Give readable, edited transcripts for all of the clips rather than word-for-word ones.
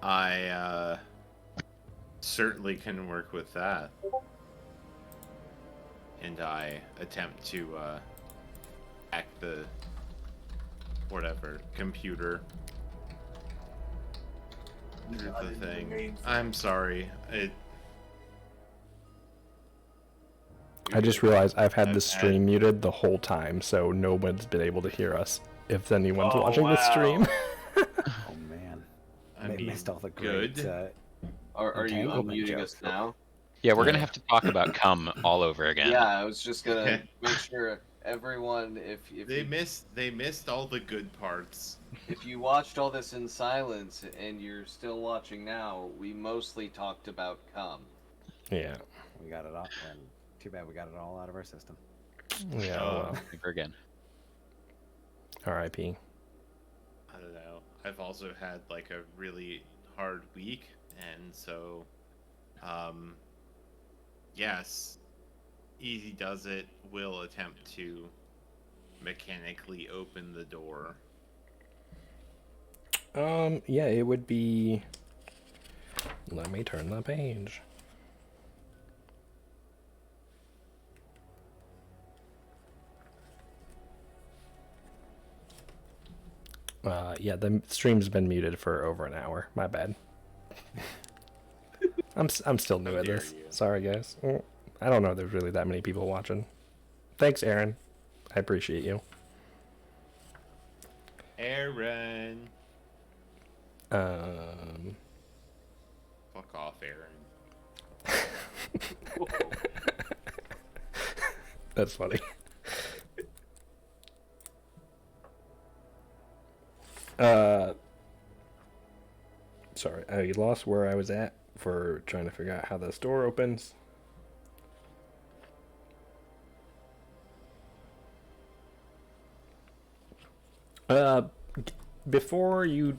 I certainly can work with that. And I attempt to hack the whatever computer through the thing. I'm sorry. I just realized I've had the stream muted the whole time, so no one's been able to hear us if anyone's watching the stream. Oh man, I mean, missed all the great. Are you unmuting us now? Yeah, we're gonna have to talk about cum all over again. Yeah, I was just gonna make sure everyone, if they missed all the good parts. If you watched all this in silence and you're still watching now, we mostly talked about cum. Yeah, we got it off, and too bad we got it all out of our system. Yeah, well. Never again. R.I.P. I don't know. I've also had like a really hard week, and so, yes, Easy Does It will attempt to mechanically open the door. Yeah, it would be... Let me turn the page. Yeah, the stream's been muted for over an hour. My bad. I'm still new at this. Sorry, guys. I don't know if there's really that many people watching. Thanks, Aaron. I appreciate you. Aaron. Fuck off, Aaron. That's funny. Sorry, I lost where I was at for trying to figure out how this door opens. Before you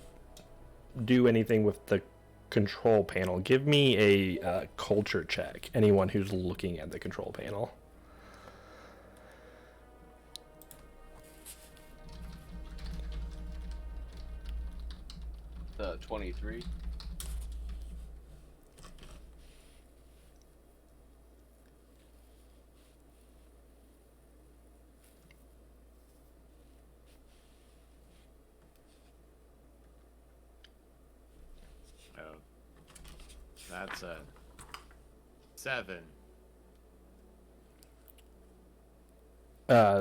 do anything with the control panel, give me a culture check. Anyone who's looking at the control panel. The 23. Oh, that's a 7.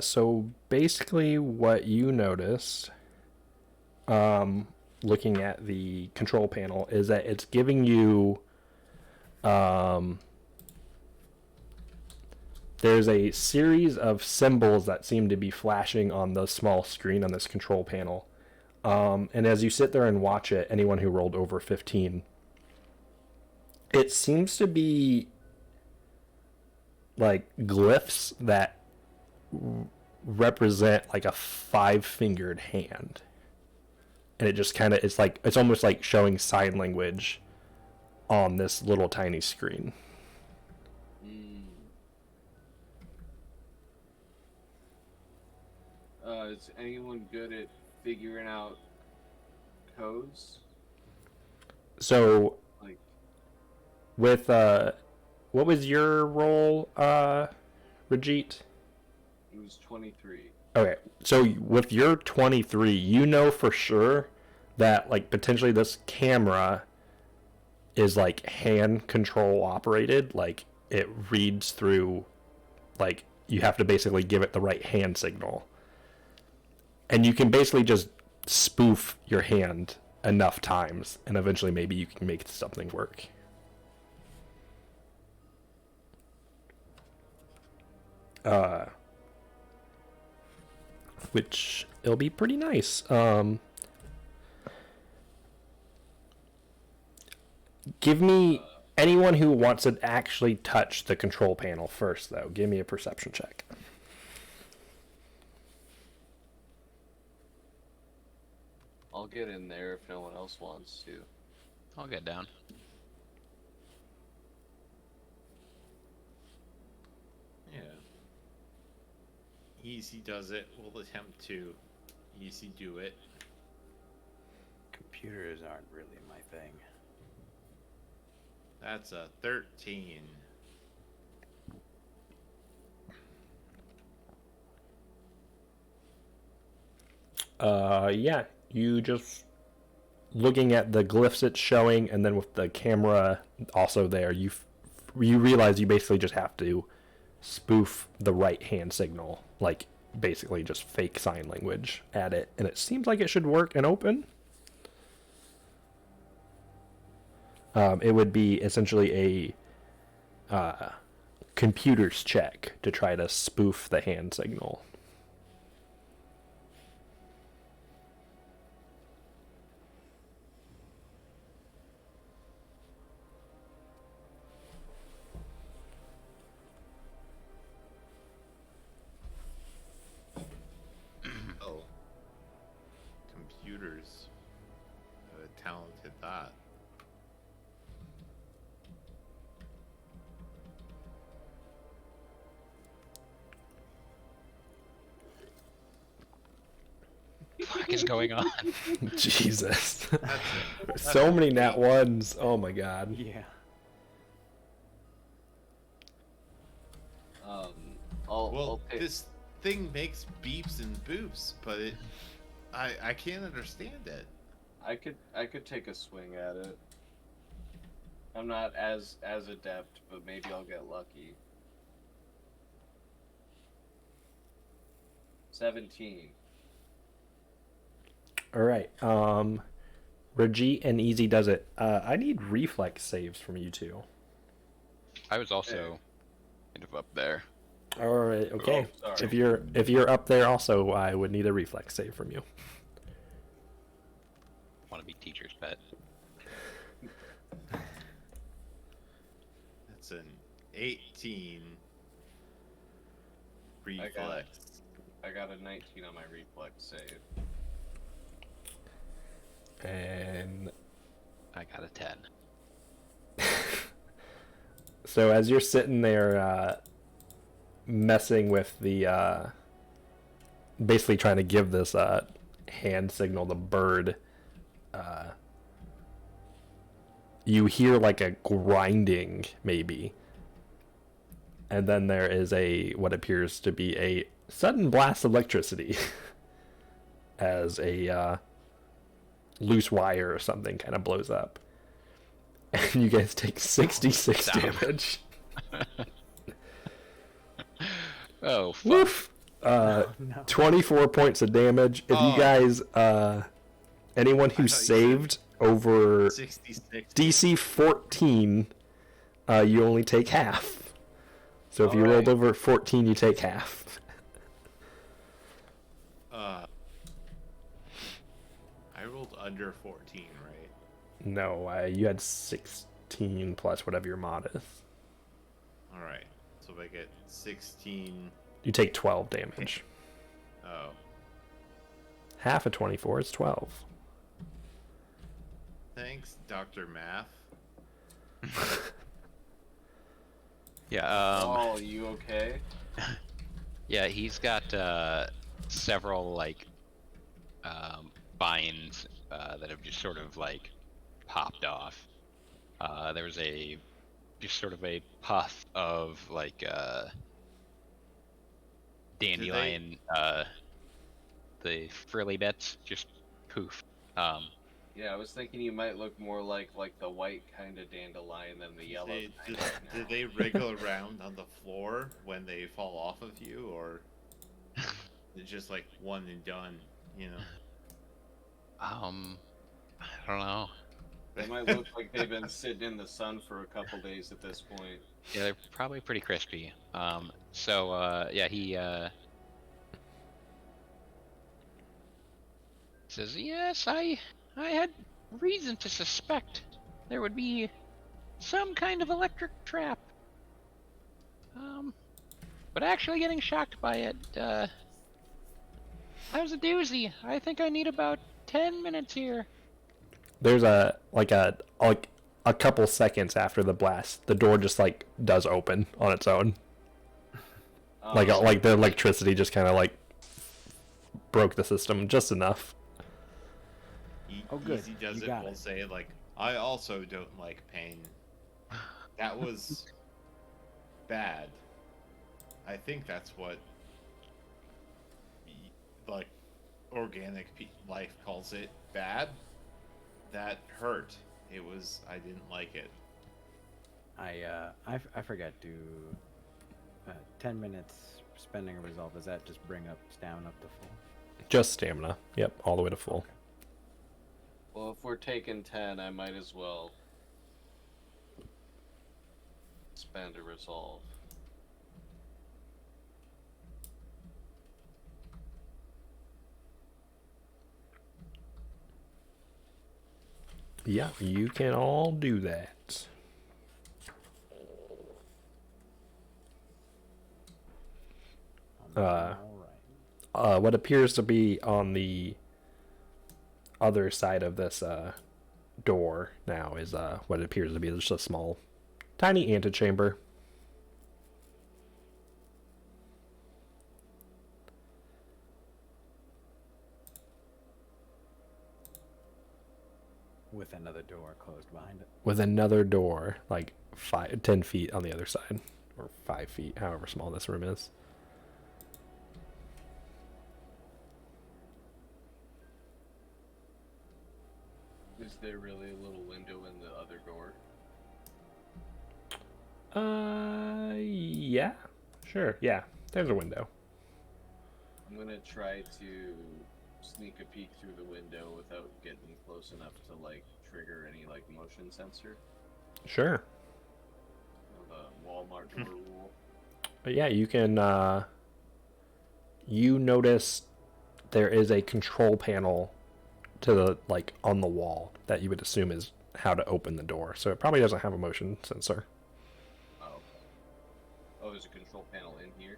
So basically what you notice, looking at the control panel, is that it's giving you, there's a series of symbols that seem to be flashing on the small screen on this control panel. And as you sit there and watch it, anyone who rolled over 15, it seems to be like glyphs that represent like a 5-fingered hand. And it just kind of, it's almost like showing sign language on this little tiny screen. Is anyone good at figuring out codes? So, with, what was your roll, Rajit? It was 23. Okay, so with your 23, you know for sure that, like, potentially this camera is, like, hand control operated. Like, it reads through, like, you have to basically give it the right hand signal. And you can basically just spoof your hand enough times, and eventually maybe you can make something work. Which, it'll be pretty nice. Give me, anyone who wants to actually touch the control panel first, though, give me a perception check. I'll get in there if no one else wants to. I'll get down. Yeah. Easy Does It. We'll attempt to easy do it. Computers aren't really my thing. That's a 13. Yeah, you just looking at the glyphs it's showing, and then with the camera also there, you realize you basically just have to spoof the right hand signal, like basically just fake sign language at it, and it seems like it should work and open. It would be essentially a computer's check to try to spoof the hand signal. Oh. Computers. Talented that. What is going on? Jesus. That's So many nat ones. Oh my god. Yeah. I'll take. this thing makes beeps and boops, but I can't understand it. I could take a swing at it. I'm not as adept, but maybe I'll get lucky. 17. All right. Rajit and Easy does it. I need reflex saves from you two. I was also kind of up there. All right. Okay. Oh, sorry. If you're up there, also, I would need a reflex save from you. Want to be teacher's pet. That's an 18 reflex. I got a 19 on my reflex save. And I got a 10. so as you're sitting there, messing with the, basically trying to give this hand signal the bird, you hear like a grinding maybe, and then there is what appears to be a sudden blast of electricity as a loose wire or something kind of blows up, and you guys take 66 damage. Oh, fuck. Woof. No. 24 points of damage. If you guys, anyone who I thought you saved over 66. DC 14, you only take half. So if you rolled Alright. over 14, you take half. I rolled under 14, right? No, you had 16 plus whatever your mod is. All right. So if I get 16. You take 12 damage. Oh. Half of 24 is 12. Thanks, Dr. Math. Yeah, Oh, you okay? yeah, he's got several like vines that have just sort of like popped off. There's just sort of a puff of like dandelion, the frilly bits just poof. Yeah, I was thinking you might look more like the white kind of dandelion than the yellow Do kind right now. they wriggle around on the floor when they fall off of you, or it's just like one and done, you know? I don't know. They might look like they've been sitting in the sun for a couple days at this point. Yeah, they're probably pretty crispy. Yeah, he says, "Yes, I had reason to suspect there would be some kind of electric trap. But actually getting shocked by it, that was a doozy. I think I need about 10 minutes here." There's a couple seconds after the blast, the door just like does open on its own. Like the electricity just kind of like broke the system just enough. Oh, good. Easy does You it got will it. say, like, I also don't like pain. That was bad. I think that's what like organic life calls it, bad. That hurt. It was. I didn't like it. I forgot to 10 minutes spending a resolve. Does that just bring up stamina up to full? Just stamina. Yep, all the way to full. Well, if we're taking 10, I might as well spend a resolve. Yeah, you can all do that. What appears to be on the other side of this door now is what appears to be just a small, tiny antechamber. With another door closed behind it. With another door, like 10 feet on the other side, or 5 feet, however small this room is. Is there really a little window in the other door? Yeah, sure, yeah. There's a window. I'm gonna try to sneak a peek through the window without getting close enough to like trigger any like motion sensor. Sure. The Walmart door rule. But yeah, you can. You notice there is a control panel to the like on the wall that you would assume is how to open the door. So it probably doesn't have a motion sensor. Oh. Oh, there's a control panel in here.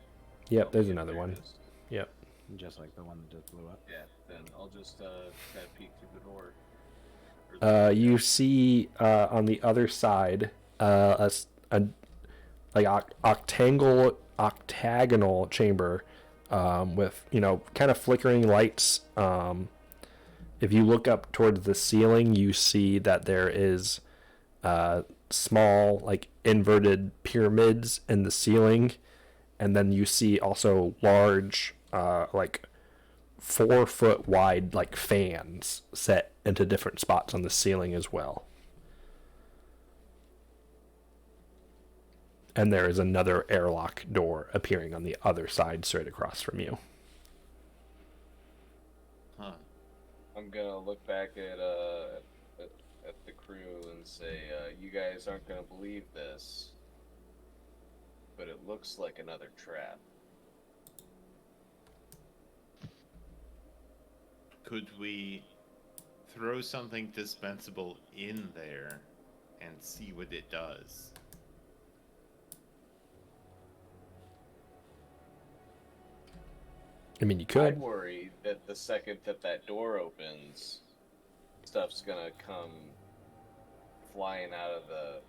Yep, Oh, there's yeah, another there it one. is. Yep. Just like the one that just blew up. Yeah, then I'll just try to peek through the door. You see on the other side a like octagonal chamber with kind of flickering lights. If you look up towards the ceiling, you see that there is small like inverted pyramids in the ceiling, and then you see also large like 4-foot wide like fans set into different spots on the ceiling as well. And there is another airlock door appearing on the other side straight across from you. Huh. I'm gonna look back at the crew and say, you guys aren't gonna believe this, but it looks like another trap. Could we throw something dispensable in there and see what it does? I mean, you I could. worry that the second that door opens, stuff's gonna come flying out of the.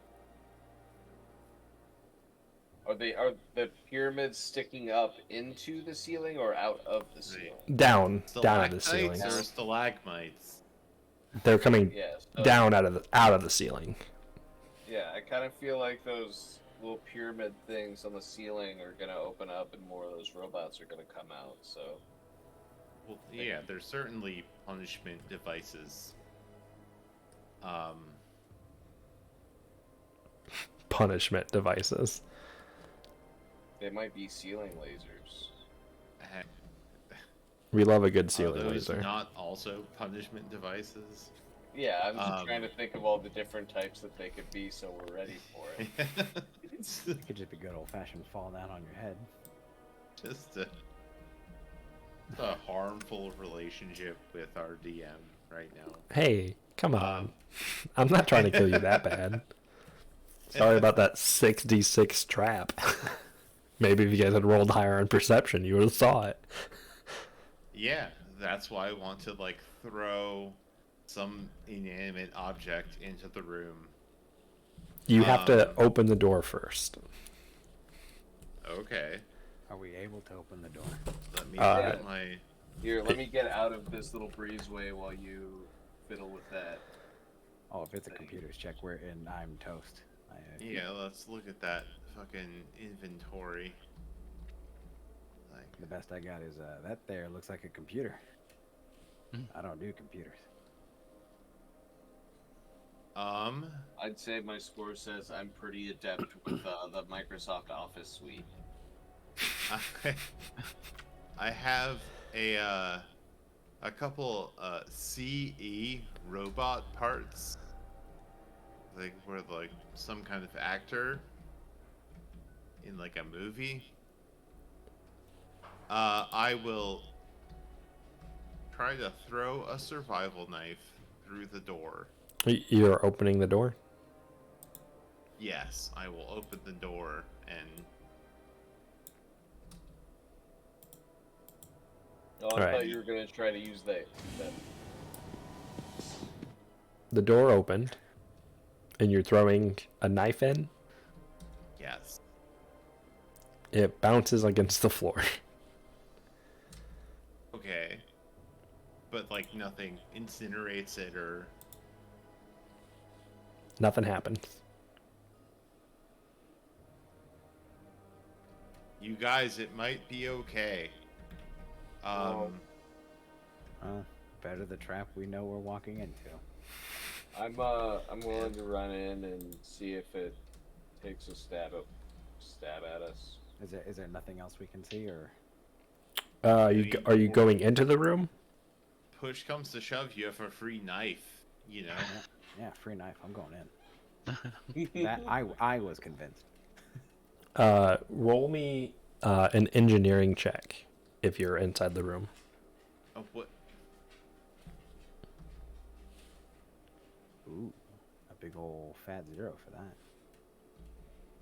Are the pyramids sticking up into the ceiling or out of the ceiling? Down out of the ceiling. Stalactites or stalagmites? They're coming Yeah. So, down out of the ceiling. yeah, I kind of feel like those little pyramid things on the ceiling are gonna open up, and more of those robots are gonna come out. So. Well, yeah, there's certainly punishment devices. Punishment devices. They might be ceiling lasers. We love a good Are ceiling those laser. not also punishment devices? Yeah, I'm just trying to think of all the different types that they could be, so we're ready for it. It could just be good old-fashioned fall down on your head. Just a harmful relationship with our DM right now. Hey, come on. I'm not trying to kill you that bad. Sorry about that 6d6 trap. Maybe if you guys had rolled higher on perception, you would have saw it. Yeah, that's why I want to like throw some inanimate object into the room. You have to open the door first. Okay. Are we able to open the door? Let me get my. Here, let me get out of this little breezeway while you fiddle with that. Oh, if it's a computer's check, we're in. I'm toast. Yeah, let's look at that fucking inventory. Like, The best I got is that there looks like a computer. Hmm. I don't do computers. I'd say my score says I'm pretty adept with the Microsoft Office suite. I have a couple CE robot parts. Like where like some kind of actor in like a movie. I will try to throw a survival knife through the door. You're opening the door? Yes, I will open the door and Oh, I Alright. thought you were gonna try to use that. The door opened, and you're throwing a knife in. yes. It bounces against the floor. Okay. But like nothing incinerates it or Nothing happens. you guys, it might be okay. Well, Well, better the trap we know we're walking into. I'm willing to run in and see if it takes a stab at us. Is there nothing else we can see, or Are you going into the room? Push comes to shove, you have a free knife, you know. yeah, free knife? I'm going in. That I was convinced. Roll me an engineering check if you're inside the room. Oh, what? Ooh, a big old fat 0 for that.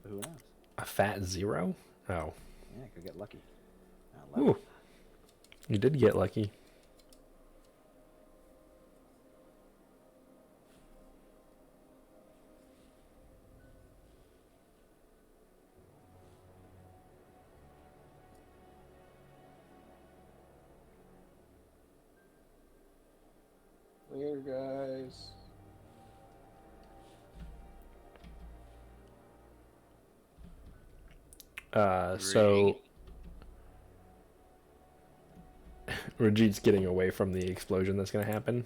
But who knows? A fat 0? Oh. Yeah, could get lucky. 11. Ooh. You did get lucky. Later, guys. So Rajit's getting away from the explosion that's going to happen.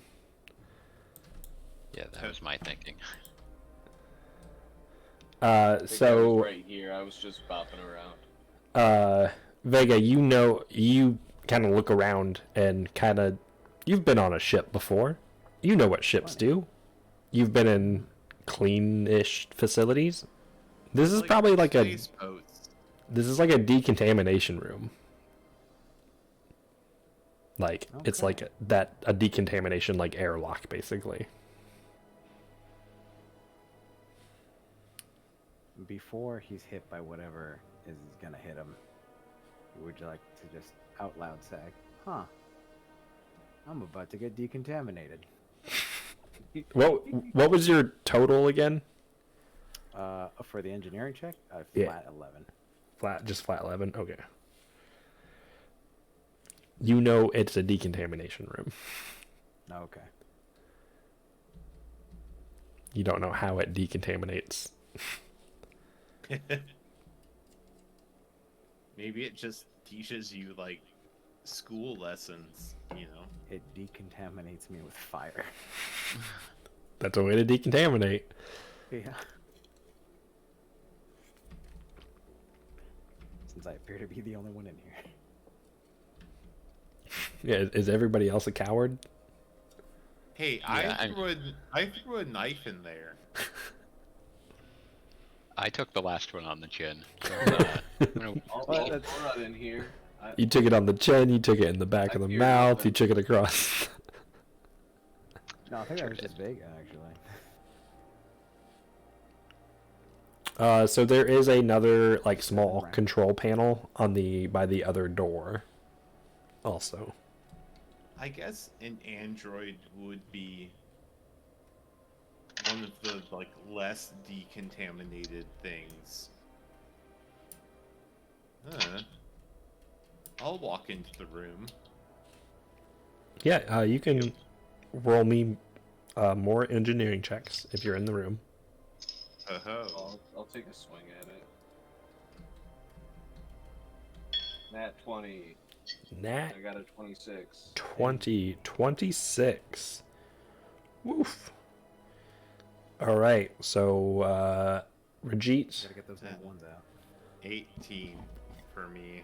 Yeah, that was my thinking. I think I So was right here. I was just bopping around. Vega, you kind of look around and you've been on a ship before. You know what ships do. You've been in clean-ish facilities. This is probably like space boats. This is like a decontamination room. Like it's Okay. like a decontamination like airlock basically. Before he's hit by whatever is gonna hit him, would you like to just out loud say, "Huh, I'm about to get decontaminated"? What was your total again? For the engineering check, Yeah. flat 11. Flat 11. Okay. You know it's a decontamination room. Okay. You don't know how it decontaminates. Maybe it just teaches you like school lessons, you know. It decontaminates me with fire. That's a way to decontaminate. Yeah. Since I appear to be the only one in here. Yeah, is everybody else a coward? Hey, Yeah, I threw a knife in there. I took the last one on the chin. I'll that's- run in here. You took it on the chin, you took it in the back of the I fear mouth, nothing. you took it across. No, I think that was just Vega, actually. So there is another like small Right. control panel on by the other door. Also, I guess an android would be one of the like less decontaminated things. I'll walk into the room. yeah, you can roll me more engineering checks if you're in the room. Ho. I'll take a swing at it. Nat 20. Nat I got a 26. 26. Woof. All right, so Rajit. Gotta get those nat ones out. 18 for me.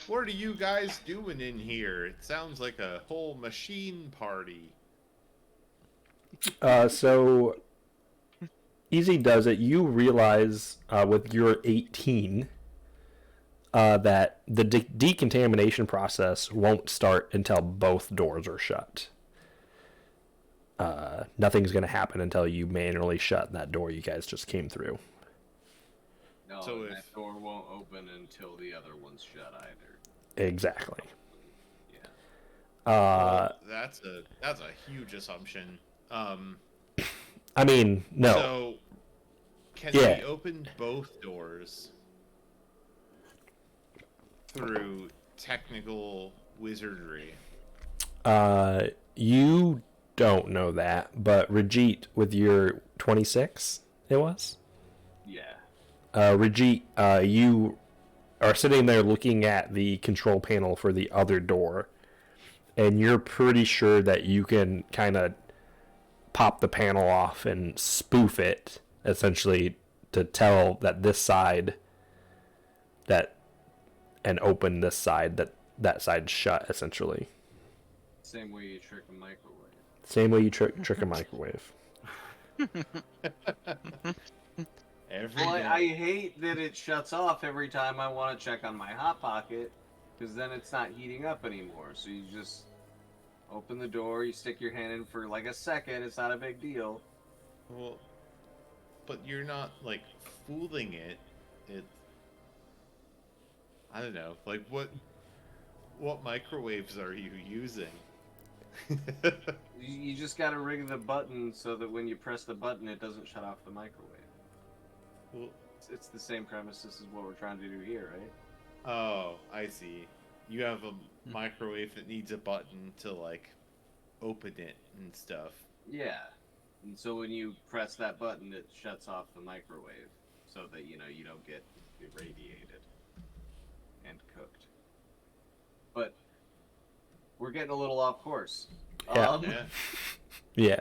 What are you guys doing in here? It sounds like a whole machine party. So Easy does it. You realize with your 18 that the decontamination process won't start until both doors are shut. Nothing's going to happen until you manually shut that door you guys just came through. No, So that if- door won't open until the other one's shut either. Exactly. Yeah. Uh, That's a huge assumption. I mean, no. So can Yeah. we open both doors through technical wizardry? You don't know that, but Rajit, with your 26, it was? Yeah. Rajit, you are sitting there looking at the control panel for the other door, and you're pretty sure that you can kind of pop the panel off and spoof it, essentially, to tell that this side and open this side that side's shut, essentially. Same way you trick a microwave. Same way you trick a microwave. Every Well, day. I hate that it shuts off every time I want to check on my Hot Pocket, because then it's not heating up anymore. So you just open the door, you stick your hand in for like a second, it's not a big deal. Well, but you're not like fooling it. I don't know. Like what microwaves are you using? You just gotta rig the button so that when you press the button, it doesn't shut off the microwave. Well, It's the same premise. This is what we're trying to do here, right? oh, I see. You have a microwave that needs a button to like open it and stuff. Yeah. And so when you press that button, it shuts off the microwave so that you don't get irradiated and cooked. But we're getting a little off course. Yeah. Yeah. Yeah.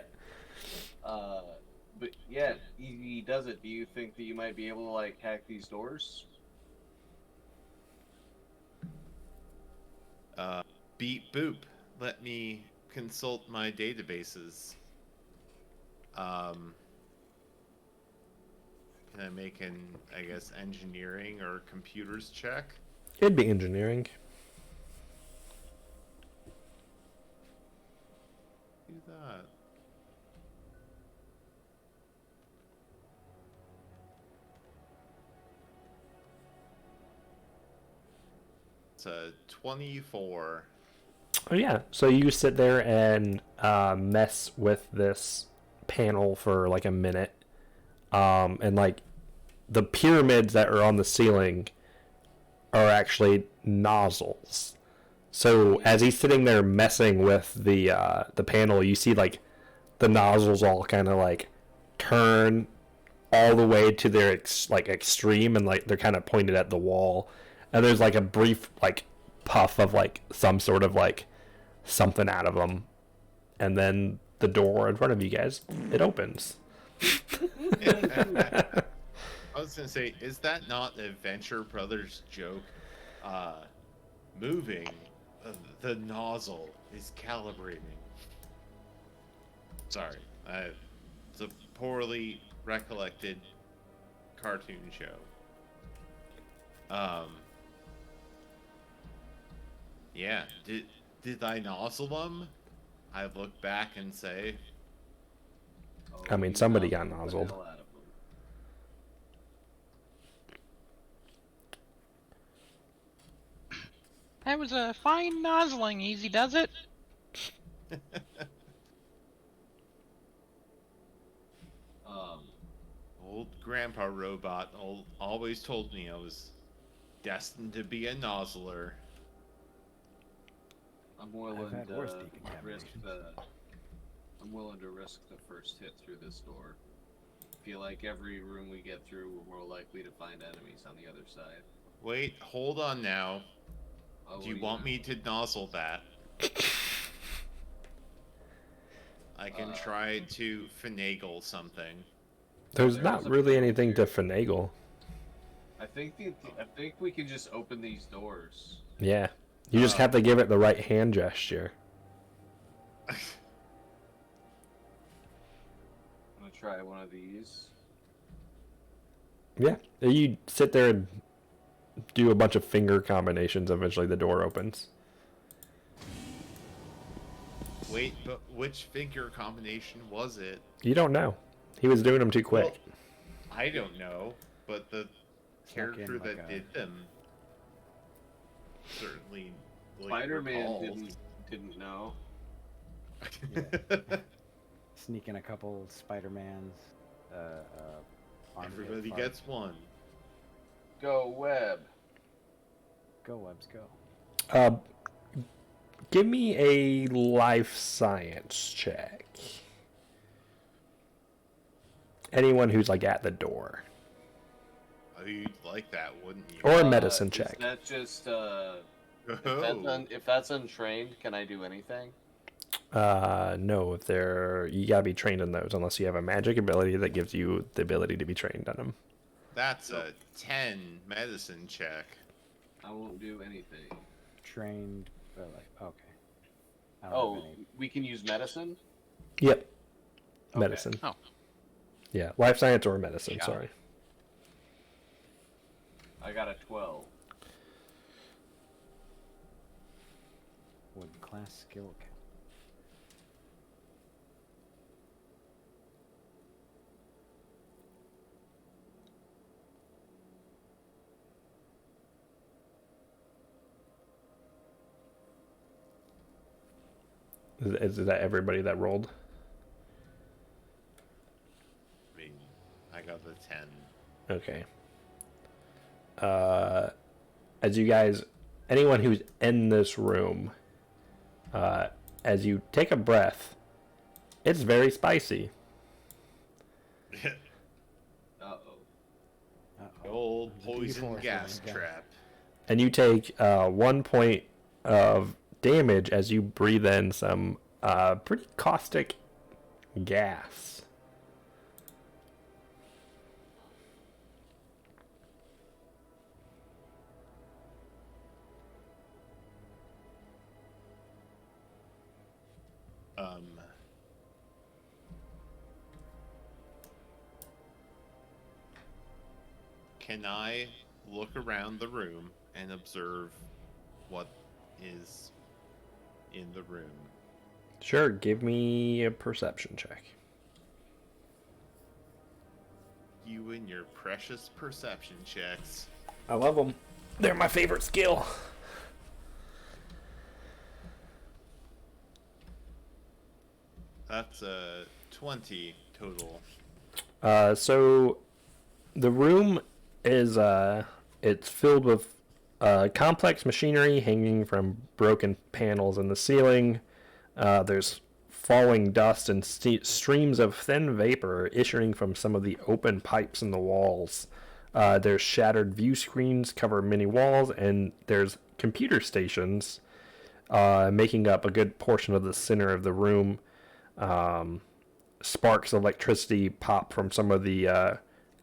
But yeah, he does it. Do you think that you might be able to like hack these doors? Beep boop. Let me consult my databases. Can I make an, I guess, engineering or computers check? It'd be engineering. Do that. It's a 24. Oh yeah. So you sit there and mess with this panel for like a minute, and like the pyramids that are on the ceiling are actually nozzles. So as he's sitting there messing with the panel, you see like the nozzles all kind of like turn all the way to their extreme, and like they're kind of pointed at the wall, and there's like a brief like puff of like some sort of like something out of them, and then the door in front of you guys, it opens. I was gonna say, is that not a Venture Brothers joke? Moving, the nozzle is calibrating. Sorry, it's a poorly recollected cartoon show. Yeah, did I nozzle them? I look back and say, Oh, I mean, you somebody nozzled got the nozzled. hell out of them. That was a fine nozzling, Easy does it. old Grandpa Robot always told me I was destined to be a nozzler. I'm willing had to worse risk decontamination. the I'm willing to risk the first hit through this door. Feel like every room we get through, we're more likely to find enemies on the other side. Wait, hold on now. Oh, Do you want me to nozzle that? I can try to finagle something. There's There not is a really portal anything to here. finagle. I think we can just open these doors. Yeah. You just have to give it the right hand gesture. I'm gonna try one of these. Yeah. You sit there and do a bunch of finger combinations. Eventually the door opens. Wait, but which figure combination was it? You don't know. He was doing them too quick. Well, I don't know, but the Snuck in character like that a- did them certainly Spider-Man recalled. didn't know. Sneak in a couple Spider-Mans. Everybody gets one. Go web. Go, Webs, go. Give me a life science check. Anyone who's like at the door. Oh, you'd like that, wouldn't you? Or a medicine Is check. that just Oh. if that's untrained, can I do anything? No, if they're you gotta be trained in those unless you have a magic ability that gives you the ability to be trained on them. That's a 10 medicine check. I won't do anything. Trained, okay. I don't have any. We can use medicine? Yep. Okay. Medicine. Oh. Yeah, life science or medicine, Yeah. sorry. I got a 12. Would class skill count? Is that everybody that rolled? I mean, I got the 10. Okay. As you guys, anyone who's in this room, as you take a breath, it's very spicy. Uh-oh. The old It's a poison D4 gas thing, yeah. trap. And you take 1 point of damage as you breathe in some pretty caustic gas. Can I look around the room and observe what is in the room? Sure, give me a perception check. You and your precious perception checks. I love them. They're my favorite skill. That's a 20 total. So the room is it's filled with complex machinery hanging from broken panels in the ceiling. There's falling dust and streams of thin vapor issuing from some of the open pipes in the walls. There's shattered view screens cover many walls, and there's computer stations making up a good portion of the center of the room. Sparks of electricity pop from some of the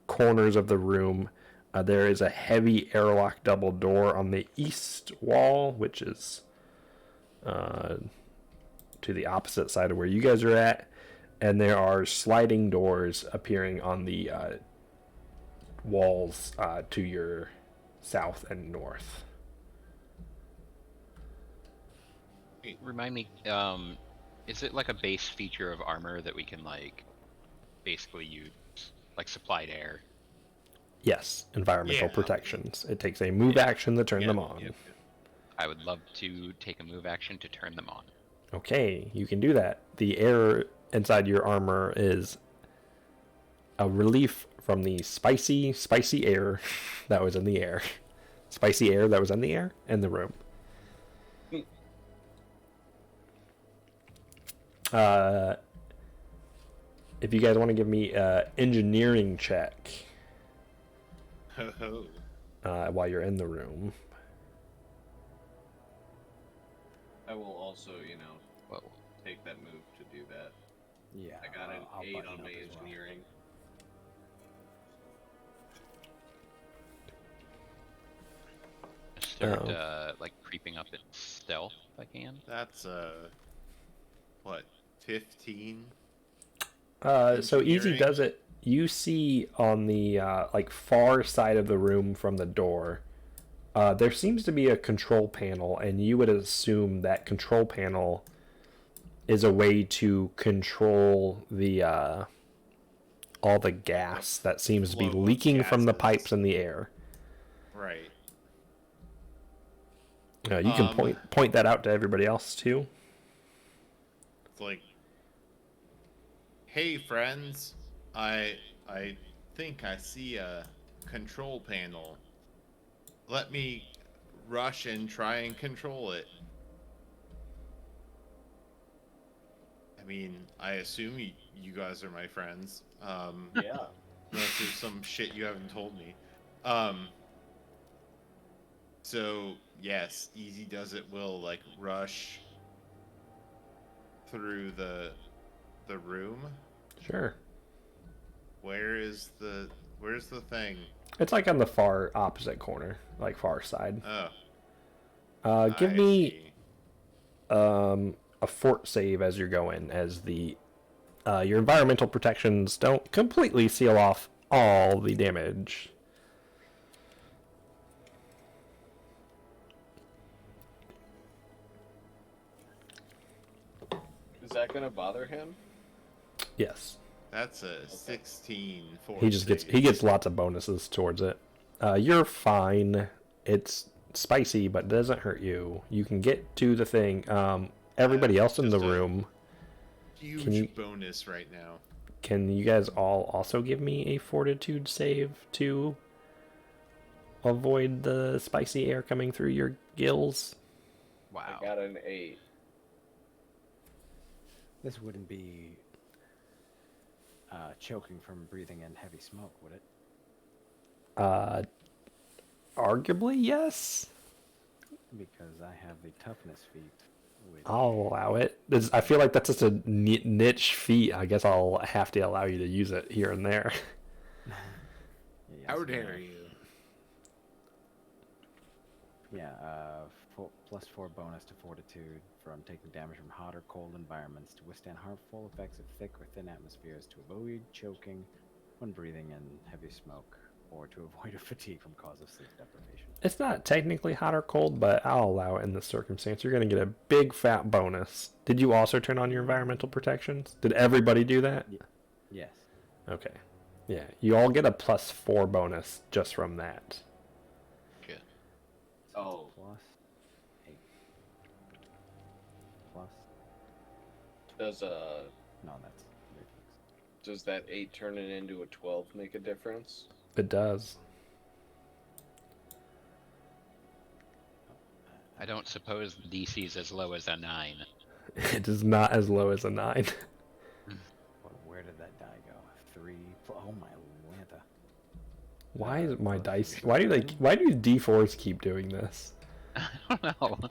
corners of the room. There is a heavy airlock double door on the east wall, which is to the opposite side of where you guys are at. And there are sliding doors appearing on the walls to your south and north. Remind me, is it like a base feature of armor that we can like basically use like supplied air? Yes, environmental Yeah. protections. It takes a move action to turn them on. Yep. I would love to take a move action to turn them on. Okay, you can do that. The air inside your armor is a relief from the spicy air that was in the air. Spicy air that was in the air in the room. if you guys want to give me a engineering check Ho ho. while you're in the room. I will also, Whoa. take that move to do that. Yeah. I got an I'll 8 button on up my as well. engineering. Start like creeping up in stealth if I can. That's what, 15? So Easy Engineering? does it. You see on the like far side of the room from the door, there seems to be a control panel, and you would assume that control panel is a way to control the all the gas that seems to be flow of leaking from the gases. pipes in the air. Right. You can point that out to everybody else too. It's like, hey friends, I think I see a control panel. Let me rush and try and control it. I mean, I assume you guys are my friends. Yeah. Unless there's some shit you haven't told me. So yes, Easy Does It will like rush through the room. Sure. Where's the thing? It's like on the far opposite corner, like far side. Oh, Give I me see. a fort save as you're going, as the your environmental protections don't completely seal off all the damage. Is that gonna bother him? Yes. That's a 16 for He gets lots of bonuses towards it. You're fine. It's spicy, but it doesn't hurt you. You can get to the thing. Everybody else in the just a- room, huge Can you- bonus right now. can you guys all also give me a fortitude save to avoid the spicy air coming through your gills? Wow. I got an 8. This wouldn't be choking from breathing in heavy smoke, would it? Arguably, yes. Because I have the toughness feat. Which... I'll allow it. I feel like that's just a niche feat. I guess I'll have to allow you to use it here and there. Yes, How dare you? Yeah, +4 bonus to fortitude from taking damage from hot or cold environments to withstand harmful effects of thick or thin atmospheres, to avoid choking when breathing in heavy smoke, or to avoid a fatigue from cause of sleep deprivation. It's not technically hot or cold, but I'll allow it in this circumstance. You're going to get a big fat bonus. Did you also turn on your environmental protections? Did everybody do that? Yes. Okay. Yeah, you all get a +4 bonus just from that. Good. Oh, Plus 8. Plus... does No, that's reflex. does that 8 turn it into a 12 make a difference? It does. I don't suppose the DC's as low as a 9. It is not as low as a 9. Where did that die go? 3. Oh my Lanta. Why is my dice? Why do D4s keep doing this? I don't know. All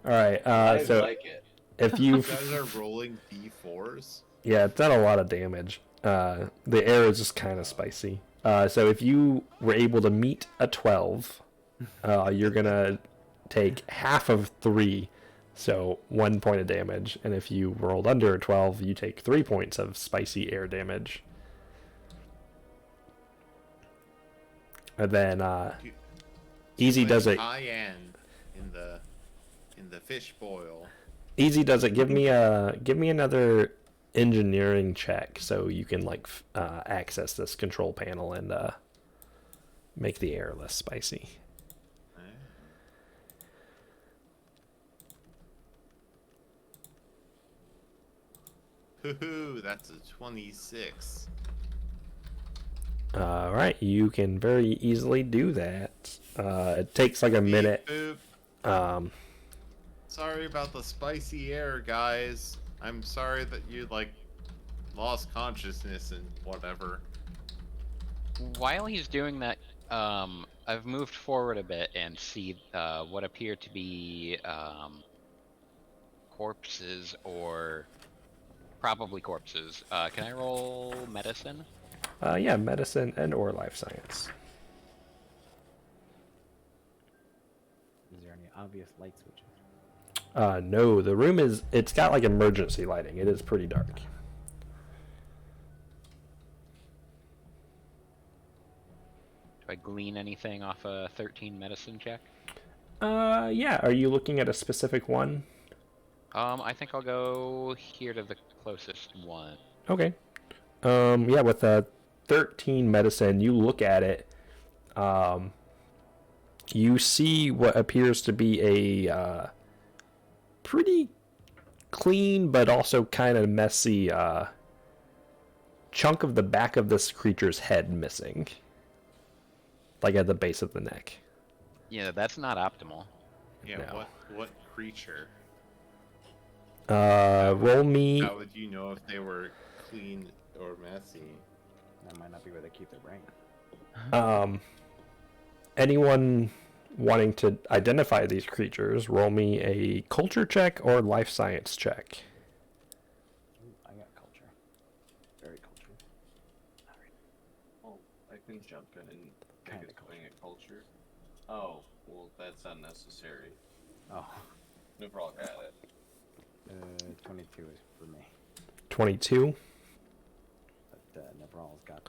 right. I So like it. if You you, guys are rolling D4s. yeah, it's done a lot of damage. The air is just kind of spicy. So if you were able to meet a 12, you're gonna take half of 3, so 1 point of damage. And if you rolled under a 12, you take 3 points of spicy air damage. And then Easy does it. High end in the fish boil. Easy does it. Give me another engineering check so you can access this control panel and make the air less spicy. Hoo-hoo, that's a 26. All right, you can very easily do that. It takes like a minute. Beep, boop. Sorry about the spicy air, guys. I'm sorry that you lost consciousness and whatever. While he's doing that, I've moved forward a bit and see what appear to be corpses or probably corpses. Can I roll medicine? Yeah, medicine and or life science. Is there any obvious light switches? No, the room it's got like emergency lighting. It is pretty dark. Do I glean anything off a 13 medicine check? Yeah, are you looking at a specific one? I think I'll go here to the closest one. Okay. Yeah, with a 13 medicine, you look at it. You see what appears to be a pretty clean but also kind of messy chunk of the back of this creature's head missing. Like at the base of the neck. Yeah, that's not optimal. Yeah, No. what creature? Roll me. How would you know if they were clean or messy? That might not be where they keep their brain. Anyone wanting to identify these creatures, roll me a culture check or life science check. Ooh, I got culture. Very cultured. Alright. Oh, I can jump in and Kinda take a swing at culture. Oh, well, that's unnecessary. Oh, Nevrall got it. 22 is for me. 22. But Nevral's got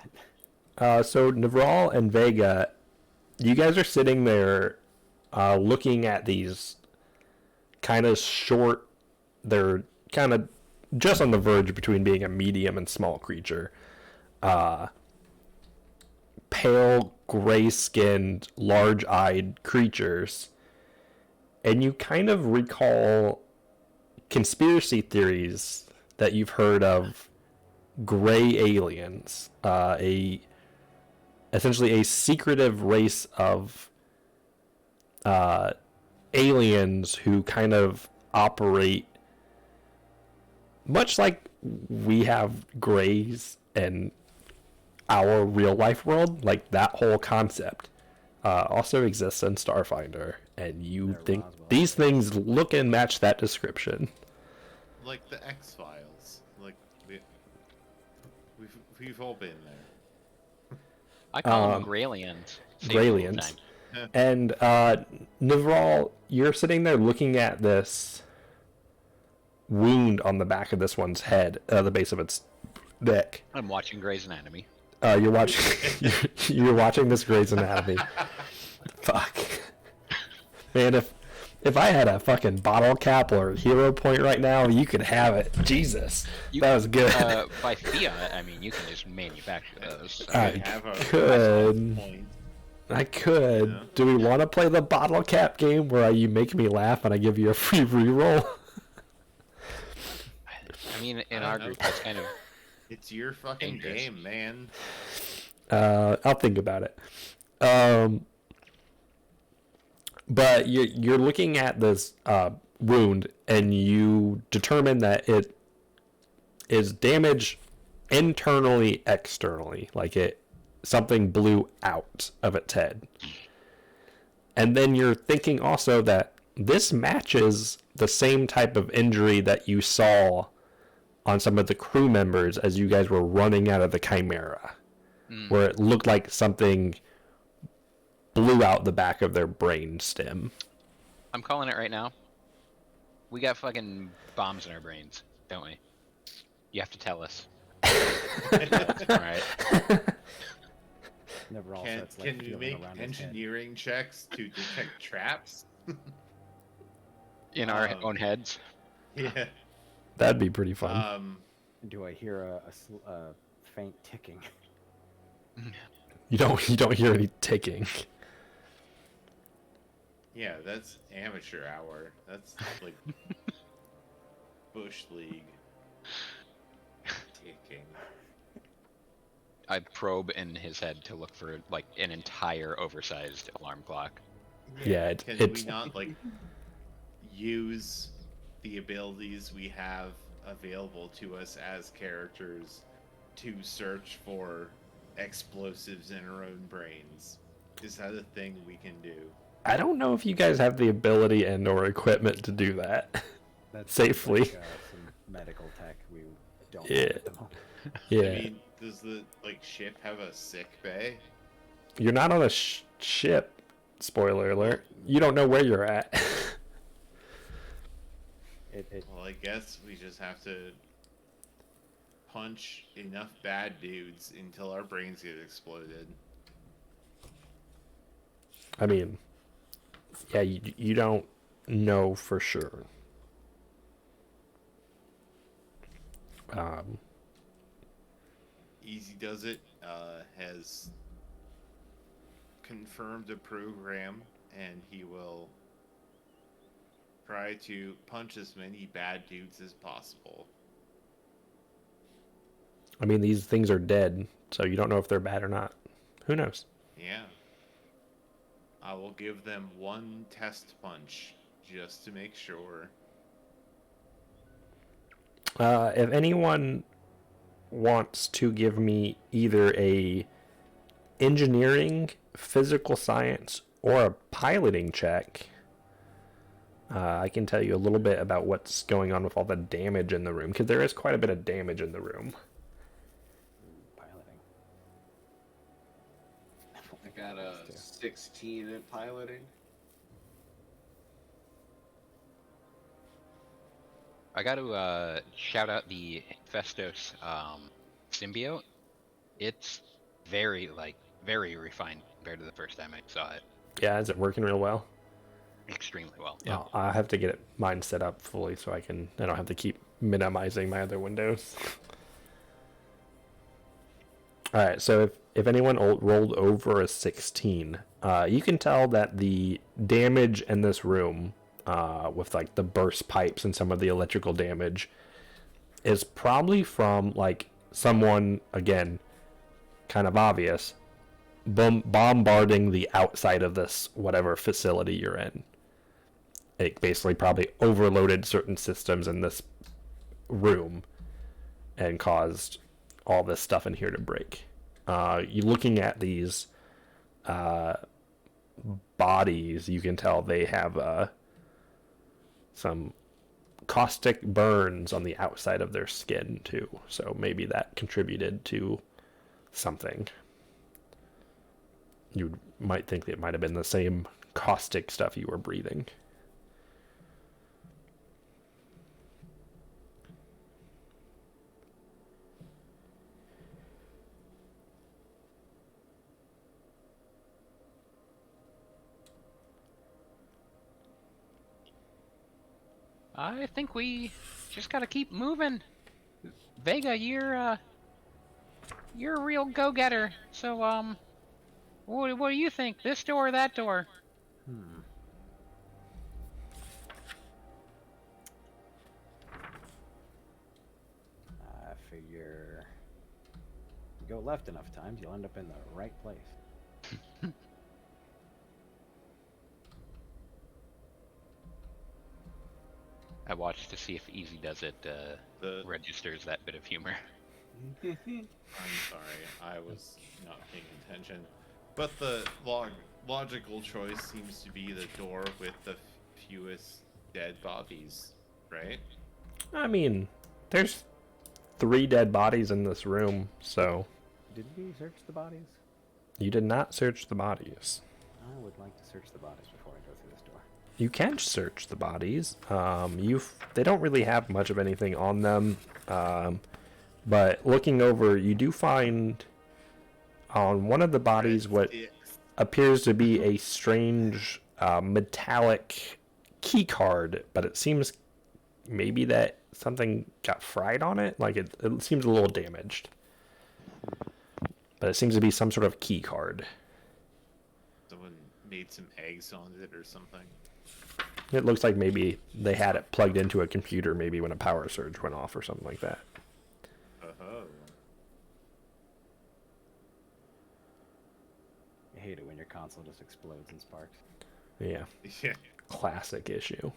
it. So Navral and Vega, you guys are sitting there looking at these kind of short, they're kind of just on the verge between being a medium and small creature. Pale, gray-skinned, large-eyed creatures. And you kind of recall conspiracy theories that you've heard of gray aliens, essentially a secretive race of aliens who kind of operate much like we have grays in our real life world. Like that whole concept also exists in Starfinder, and you They're think Roswell. these things look and match that description. Like the X-Files. Like we've all been there. I call them Graylians. Graylians. And Nivral, you're sitting there looking at this wound on the back of this one's head, the base of its neck. I'm watching Grey's Anatomy. You're watching. You're watching this Grey's Anatomy. Fuck, man. If I had a fucking bottle cap or a hero point right now, you could have it. Jesus, that was good. By fiat, I mean you can just manufacture those. I Have a could. point. I could. Yeah. Do we want to play the bottle cap game where you make me laugh and I give you a free reroll? I mean, in I our don't know. group, that's kind of It's your fucking Dangerous. game, man. I'll think about it. But you're looking at this wound, and you determine that it is damaged internally, externally, like something blew out of its head. And then you're thinking also that this matches the same type of injury that you saw on some of the crew members as you guys were running out of the Chimera, where it looked like something blew out the back of their brain stem. I'm calling it right now. We got fucking bombs in our brains, don't we? You have to tell us. Alright. Nevral Can starts like you feeling make around his head. engineering checks to detect traps? In our own heads. Yeah. That'd be pretty fun. Do I hear a faint ticking? You don't hear any ticking. Yeah, that's amateur hour. That's like Bush League. Ticking. I probe in his head to look for like an entire oversized alarm clock. Yeah, Can it's we not like use the abilities we have available to us as characters to search for explosives in our own brains? Is that a thing we can do? I don't know if you guys have the ability and or equipment to do that That sounds safely. like, some medical tech we don't Yeah. have at the moment. Yeah, I mean, does the ship have a sick bay? you're not on a ship. Spoiler alert. You don't know where you're at. Well, I guess we just have to punch enough bad dudes until our brains get exploded. I mean, yeah, you don't know for sure. Easy Does It has confirmed a program, and he will try to punch as many bad dudes as possible. I mean, these things are dead, so you don't know if they're bad or not. Who knows? Yeah. I will give them one test punch just to make sure. If anyone wants to give me either a engineering, physical science, or a piloting check, I can tell you a little bit about what's going on with all the damage in the room, because there is quite a bit of damage in the room. Piloting. I got a 16 in piloting. I got to shout out the Festos symbiote. It's very refined compared to the first time I saw it. Yeah, is it working real well? Extremely well. Yeah. Oh, I have to get mine set up fully so I don't have to keep minimizing my other windows. All right, so if anyone rolled over a 16, you can tell that the damage in this room, with like the burst pipes and some of the electrical damage, is probably from like someone, again, kind of obvious, bombarding the outside of this whatever facility you're in. It basically probably overloaded certain systems in this room and caused all this stuff in here to break. You looking at these bodies, you can tell they have some caustic burns on the outside of their skin too. So maybe that contributed to something. You might think it might have been the same caustic stuff you were breathing. I think we just gotta keep moving. Vega, you're a real go-getter. So what do you think? This door or that door? I figure you go left enough times, you'll end up in the right place. I watched to see if Easy Does It registers that bit of humor. I'm sorry, I was not paying attention. But the logical choice seems to be the door with the fewest dead bodies, right? I mean, there's 3 dead bodies in this room, so Did we search the bodies? you did not search the bodies. I would like to search the bodies before I go through this door. You can search the bodies. They don't really have much of anything on them, but looking over, you do find on one of the bodies what appears to be a strange metallic key card, but it seems maybe that something got fried on it. Like it seems a little damaged, but it seems to be some sort of key card. Someone made some eggs on it or something. It looks like maybe they had it plugged into a computer, maybe when a power surge went off or something like that. Oh. I hate it when your console just explodes and sparks. Yeah, Yeah. classic issue.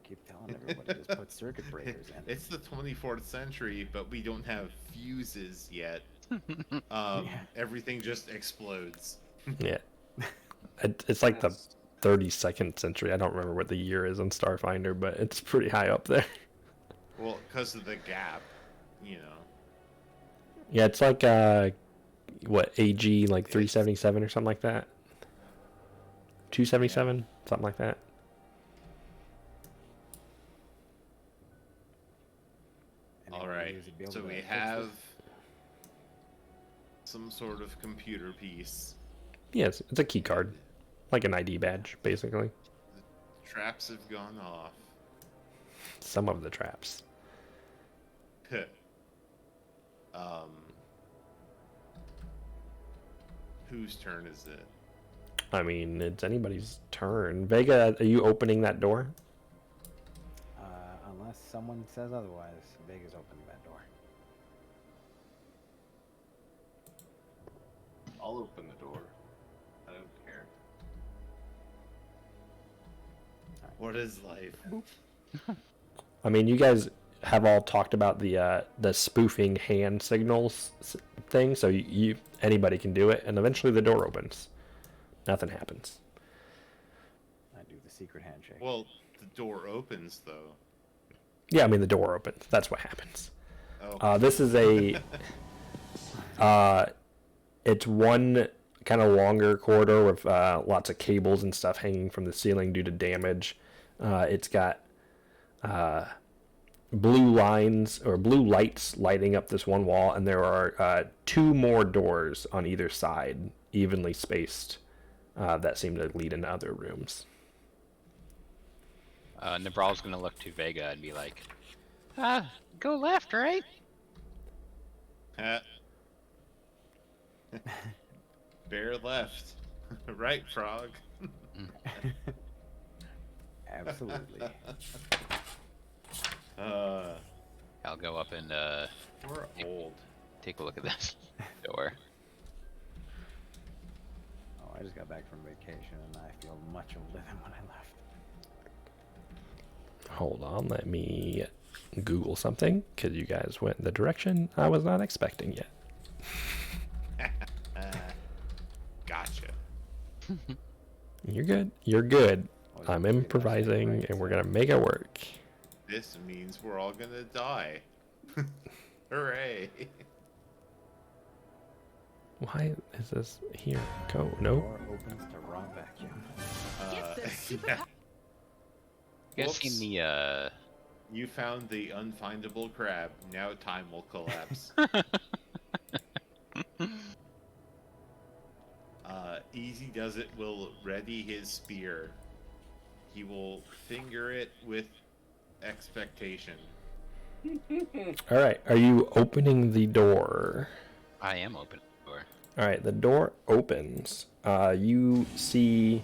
keep telling everybody just put circuit breakers in. It's the 24th century, but we don't have fuses yet. Everything just explodes. Yeah. It's like the 32nd century. I don't remember what the year is on Starfinder, but it's pretty high up there. Well, because of the gap, you know. Yeah, it's like what, AG like 377 or something like that. 277, something like that. All right. So we have some sort of computer piece. Yes, it's a key card, like an ID badge, basically. The traps have gone off. Some of the traps. Whose turn is it? I mean, it's anybody's turn. Vega, are you opening that door? Unless someone says otherwise, Vega's opening that door. I'll open the door. I don't care. What is life? I mean, you guys have all talked about the spoofing hand signals thing, so anybody can do it, and eventually the door opens. Nothing happens. I do the secret handshake. Well, the door opens though. Yeah, I mean the door opens. That's what happens. Oh. This is a it's one kind of longer corridor with lots of cables and stuff hanging from the ceiling due to damage. It's got blue lines or blue lights lighting up this one wall, and there are two more doors on either side, evenly spaced, that seem to lead into other rooms. Nabral's gonna look to Vega and be like, go left, right? Bear left. Right, frog. Absolutely. I'll go up and We're old. take a look at this door. Oh, I just got back from vacation and I feel much older than when I left. Hold on, let me Google something, because you guys went in the direction I was not expecting yet. Gotcha. You're good. You're good. Oh, I'm yeah, improvising, right, and we're so- gonna make it work. This means we're all gonna die. Hooray! Why is this here? Go. Nope. Door opens to raw vacuum. Yeah. You guys seen the You found the unfindable crab. Now time will collapse. Easy Does It will ready his spear. He will finger it with expectation. All right. Are you opening the door? I am open the door. All right. The door opens. You see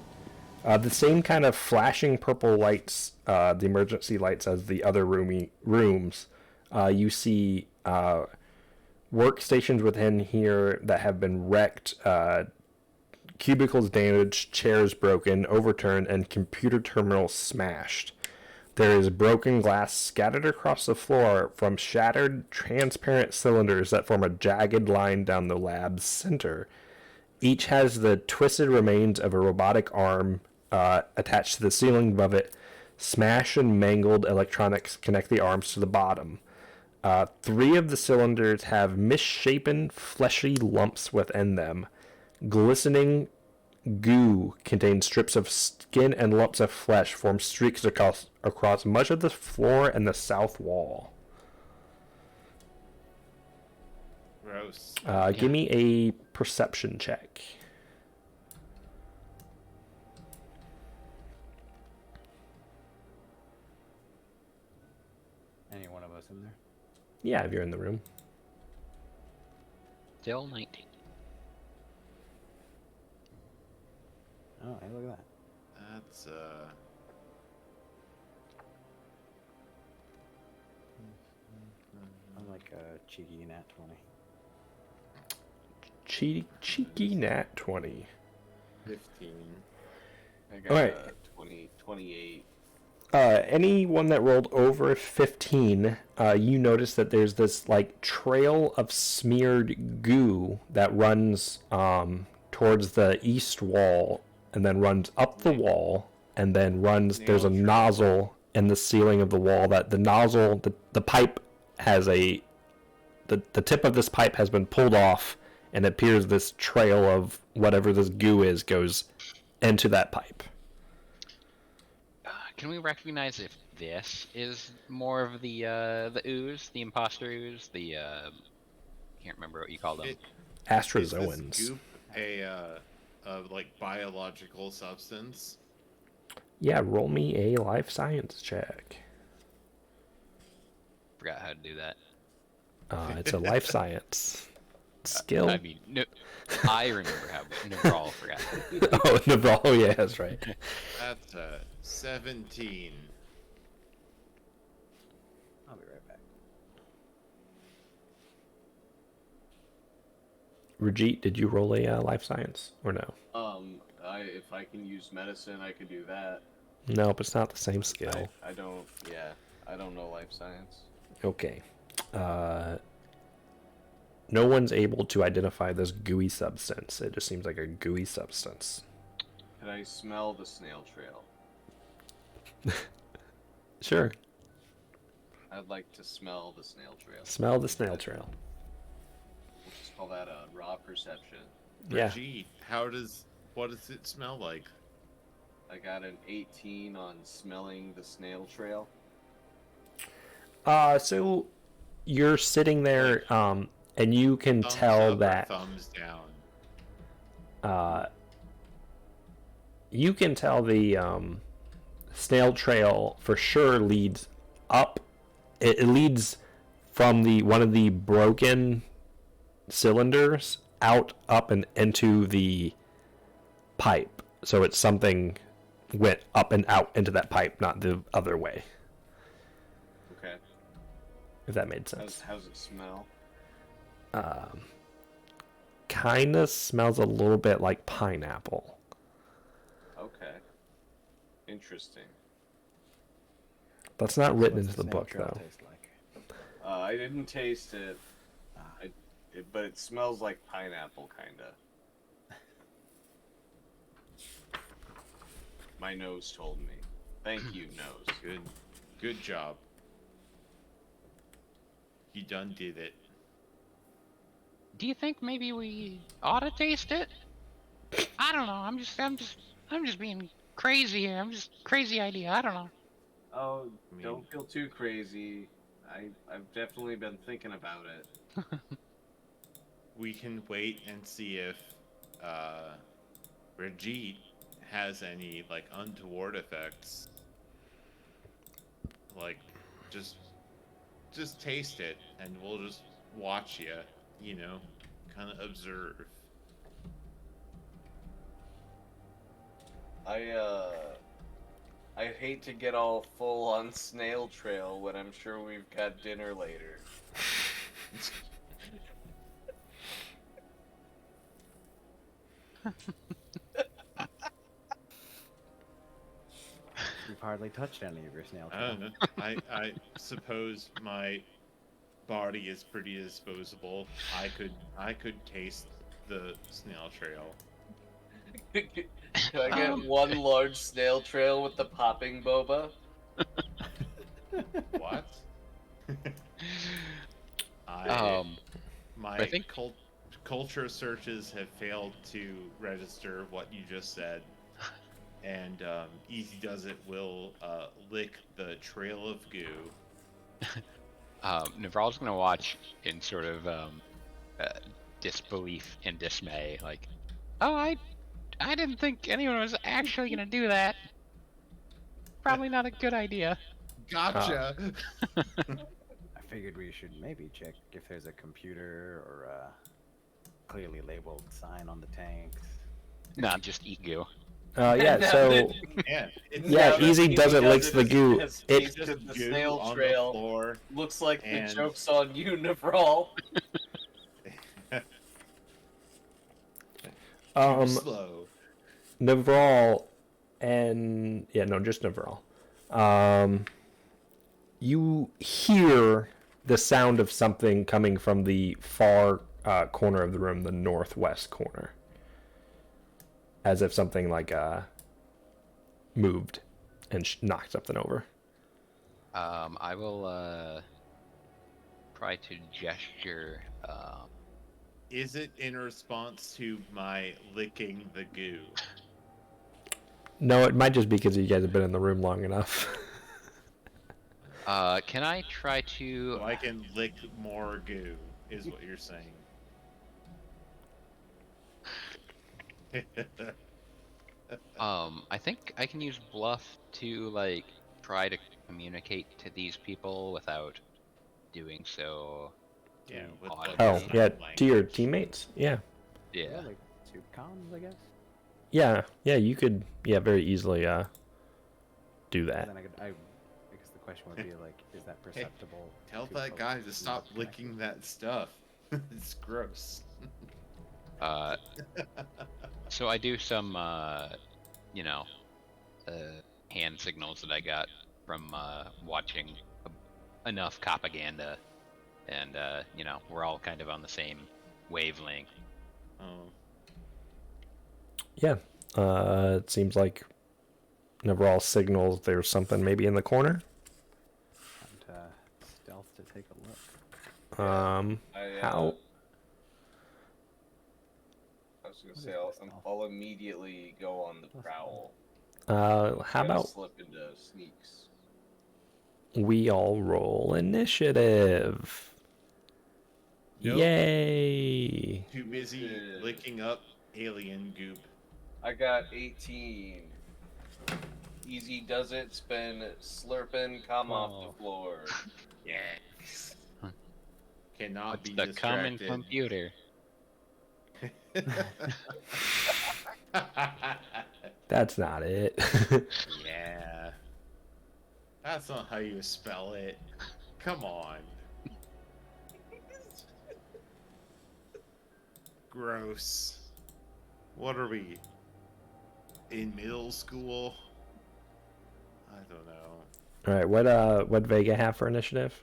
the same kind of flashing purple lights, the emergency lights, as the other rooms. You see workstations within here that have been wrecked, cubicles damaged, chairs broken, overturned, and computer terminals smashed. There is broken glass scattered across the floor from shattered transparent cylinders that form a jagged line down the lab's center. Each has the twisted remains of a robotic arm attached to the ceiling above it. Smashed and mangled electronics connect the arms to the bottom. 3 of the cylinders have misshapen, fleshy lumps within them. Glistening goo contains strips of skin, and lumps of flesh form streaks across much of the floor and the south wall. Gross. Give me a perception check. Any one of us in there? Yeah, if you're in the room. Still 19. Oh, hey, look at that. That's I'm like a cheeky nat 20. Cheeky nat 20. 15. I got Alright. 28. Anyone that rolled over 15, you notice that there's this like trail of smeared goo that runs towards the east wall and then runs up the wall and then runs. There's a nozzle in the ceiling of the wall that the nozzle, the pipe has the tip of this pipe has been pulled off, and it appears this trail of whatever this goo is goes into that pipe. Can we recognize if this is more of the ooze, the imposter ooze, the can't remember what you call them. Astrozoans. Is this goop a like biological substance? Yeah, roll me a life science check. Forgot how to do that. It's a life science skill. I mean, no, I remember how. Navral forgot. Oh, Naval, yeah, that's right. That's 17. I'll be right back. Rajit, did you roll a life science or no? If I can use medicine, I could do that. Nope, it's not the same skill. I don't. Yeah, I don't know life science. Okay. No one's able to identify this gooey substance. It just seems like a gooey substance. Can I smell the snail trail? Sure. I'd like to smell the snail trail. Smell the snail trail. We'll just call that a raw perception. Yeah. Gee, what does it smell like? I got an 18 on smelling the snail trail. So you're sitting there, and you can Thumbs tell up or that thumbs down. you can tell the snail trail for sure leads up. It leads from one of the broken cylinders out, up, and into the pipe. So it's something went up and out into that pipe, not the other way. Okay. If that made sense. How's it smell? Kind of smells a little bit like pineapple. Okay. Interesting. That's not written What's into the snail book, trail though. taste like? I didn't taste it. But it smells like pineapple, kinda. My nose told me. Thank you, nose. Good job. You done did it. Do you think maybe we ought to taste it? I don't know. I'm just being crazy here. I'm just crazy idea. I don't know. Oh, I mean- don't feel too crazy. I've definitely been thinking about it. We can wait and see if Rajit has any like untoward effects. Like, just taste it, and we'll just watch you. You know, kind of observe. I hate to get all full on snail trail when I'm sure we've got dinner later. You've hardly touched any of your snail I trail. don't know. I suppose my body is pretty disposable. I could taste the snail trail. Can I get one large snail trail with the popping boba? What? My I think- culture searches have failed to register what you just said, and Easy Does It will lick the trail of goo. Navral's gonna watch in sort of disbelief and dismay, like, oh, I didn't think anyone was actually gonna do that. Probably not a good idea. Gotcha. I figured we should maybe check if there's a computer or a clearly labeled sign on the tanks. Nah, just eat goo. Yeah, so Man, it's yeah, Now that Easy Easy Does It licks the has goo. tasted It just the goo snail on trail. the floor. Looks like And- the joke's on you, Navral. Too slow. Navral just Navral. You hear the sound of something coming from the far corner of the room, the northwest corner, as if something like moved and knocked something over. I will try to gesture. Is it in response to my licking the goo? No, it might just be because you guys have been in the room long enough. Can I try to? So I can lick more goo, is what you're saying. I think I can use bluff to like try to communicate to these people without doing so. Yeah, with audibly. Oh, yeah, sign to your language. teammates. Yeah. Yeah, Yeah. like tube comms, I guess. Yeah, you could, very easily do But that. then I guess the question would be like, is that perceptible? Tell to that folks guy who to are stop connected? licking that stuff. It's gross. So I do some, you know, hand signals that I got from watching enough propaganda, and we're all kind of on the same wavelength. Oh. Yeah. It seems like Navarro signals there's something maybe in the corner. And stealth to take a look. How? I was gonna What say is this stuff? I'll immediately go on the prowl. How Gotta about slip into sneaks? we all roll initiative? Nope. Yay! Too busy licking up alien goop. I got 18. Easy does it. Spin slurping. Come off the floor. Yes. Cannot What's be the common distracted. computer? That's not it. Yeah. That's not how you spell it. Come on. Gross. What are we? In middle school? I don't know. All right, what Vega have for initiative?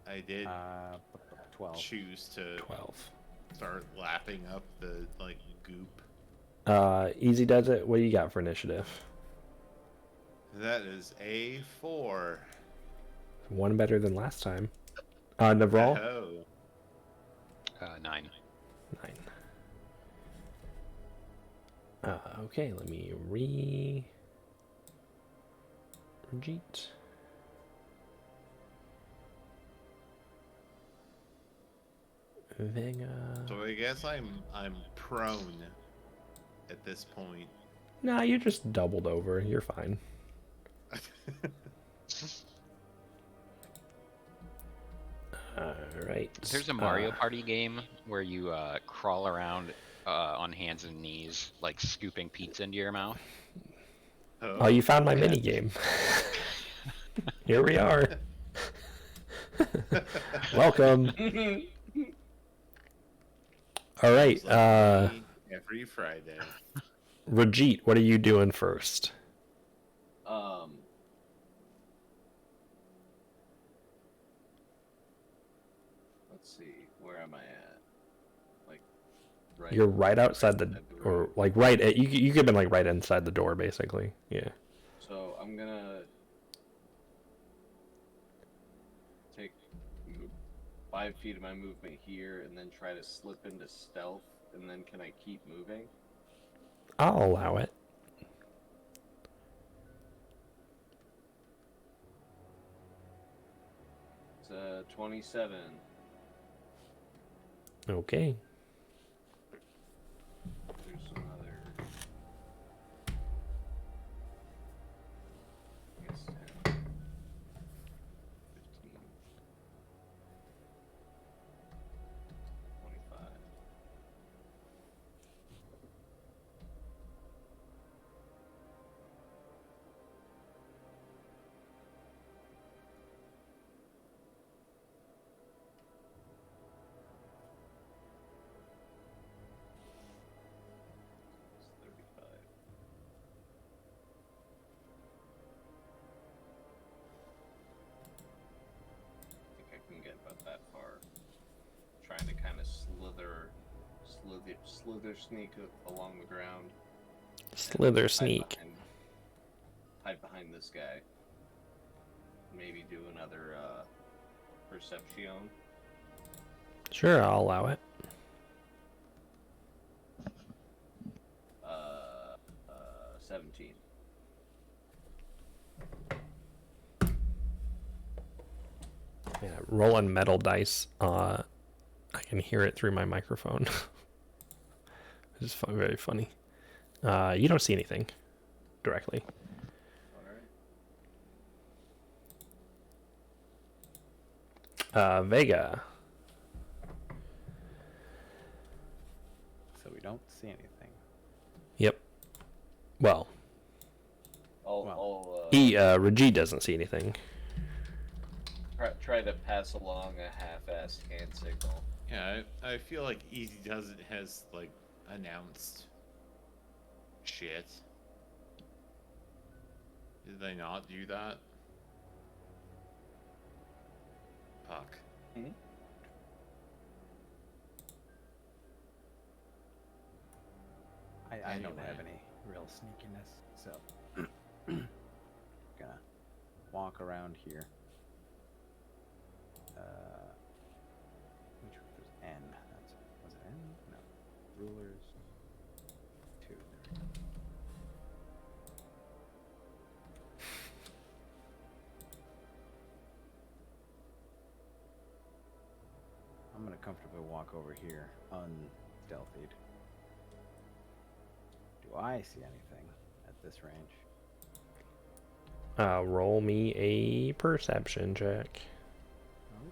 I did 12. choose to 12. start lapping up the goop. Easy does it. What do you got for initiative? That is a 4. One better than last time. Navarro? Oh. 9. 9. Okay, let me Rejeet. Vega. So I guess I'm prone at this point. Nah, you just doubled over. You're fine. Alright. There's a Mario Party game where you crawl around on hands and knees, like scooping pizza into your mouth. Oh, you found my mini game. Here we are. Welcome. All right. It's like me every Friday. Rajit, what are you doing first? Let's see. Where am I at? Like, right. You're right outside the, or like right at, you could have been like right inside the door, basically. Yeah. So I'm gonna take 5 feet of my movement here, and then try to slip into stealth. And then can I keep moving? I'll allow it. It's 27. Okay. There's some other. I guess 10, 15, 25. slither sneak along the ground. Slither Hide sneak. Hide behind this guy. Maybe do another perception. Sure, I'll allow it. 17. Yeah, rolling metal dice. I can hear it through my microphone. It's very funny. You don't see anything directly. Alright. Vega. So we don't see anything. Yep. Well, Raji doesn't see anything. Try to pass along a half-assed hand signal. Yeah, I feel like Easy Does It has, like, announced shit. Did they not do that? Fuck. Hmm? I don't Anyway. have any real sneakiness, so gonna walk around here. Which was N? Was it N? No. Rulers. 2. There we go. I'm gonna comfortably walk over here, unstealthied. Do I see anything at this range? Roll me a perception check.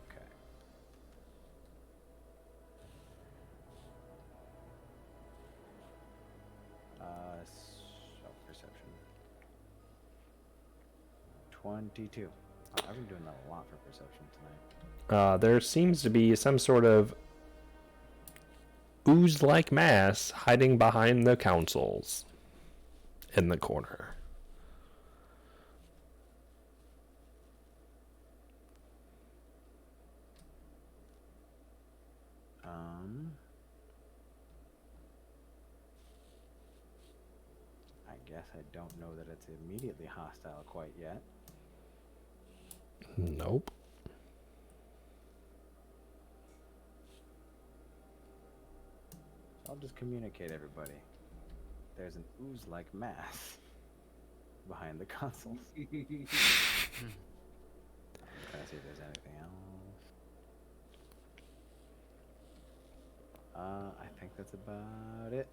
Okay. Self-perception. 22. I've been doing that a lot for perception tonight. There seems to be some sort of ooze-like mass hiding behind the consoles in the corner. I guess I don't know that it's immediately hostile quite yet. Nope. I'll just communicate, everybody. There's an ooze-like mass behind the consoles. Trying to see if there's anything else. I think that's about it.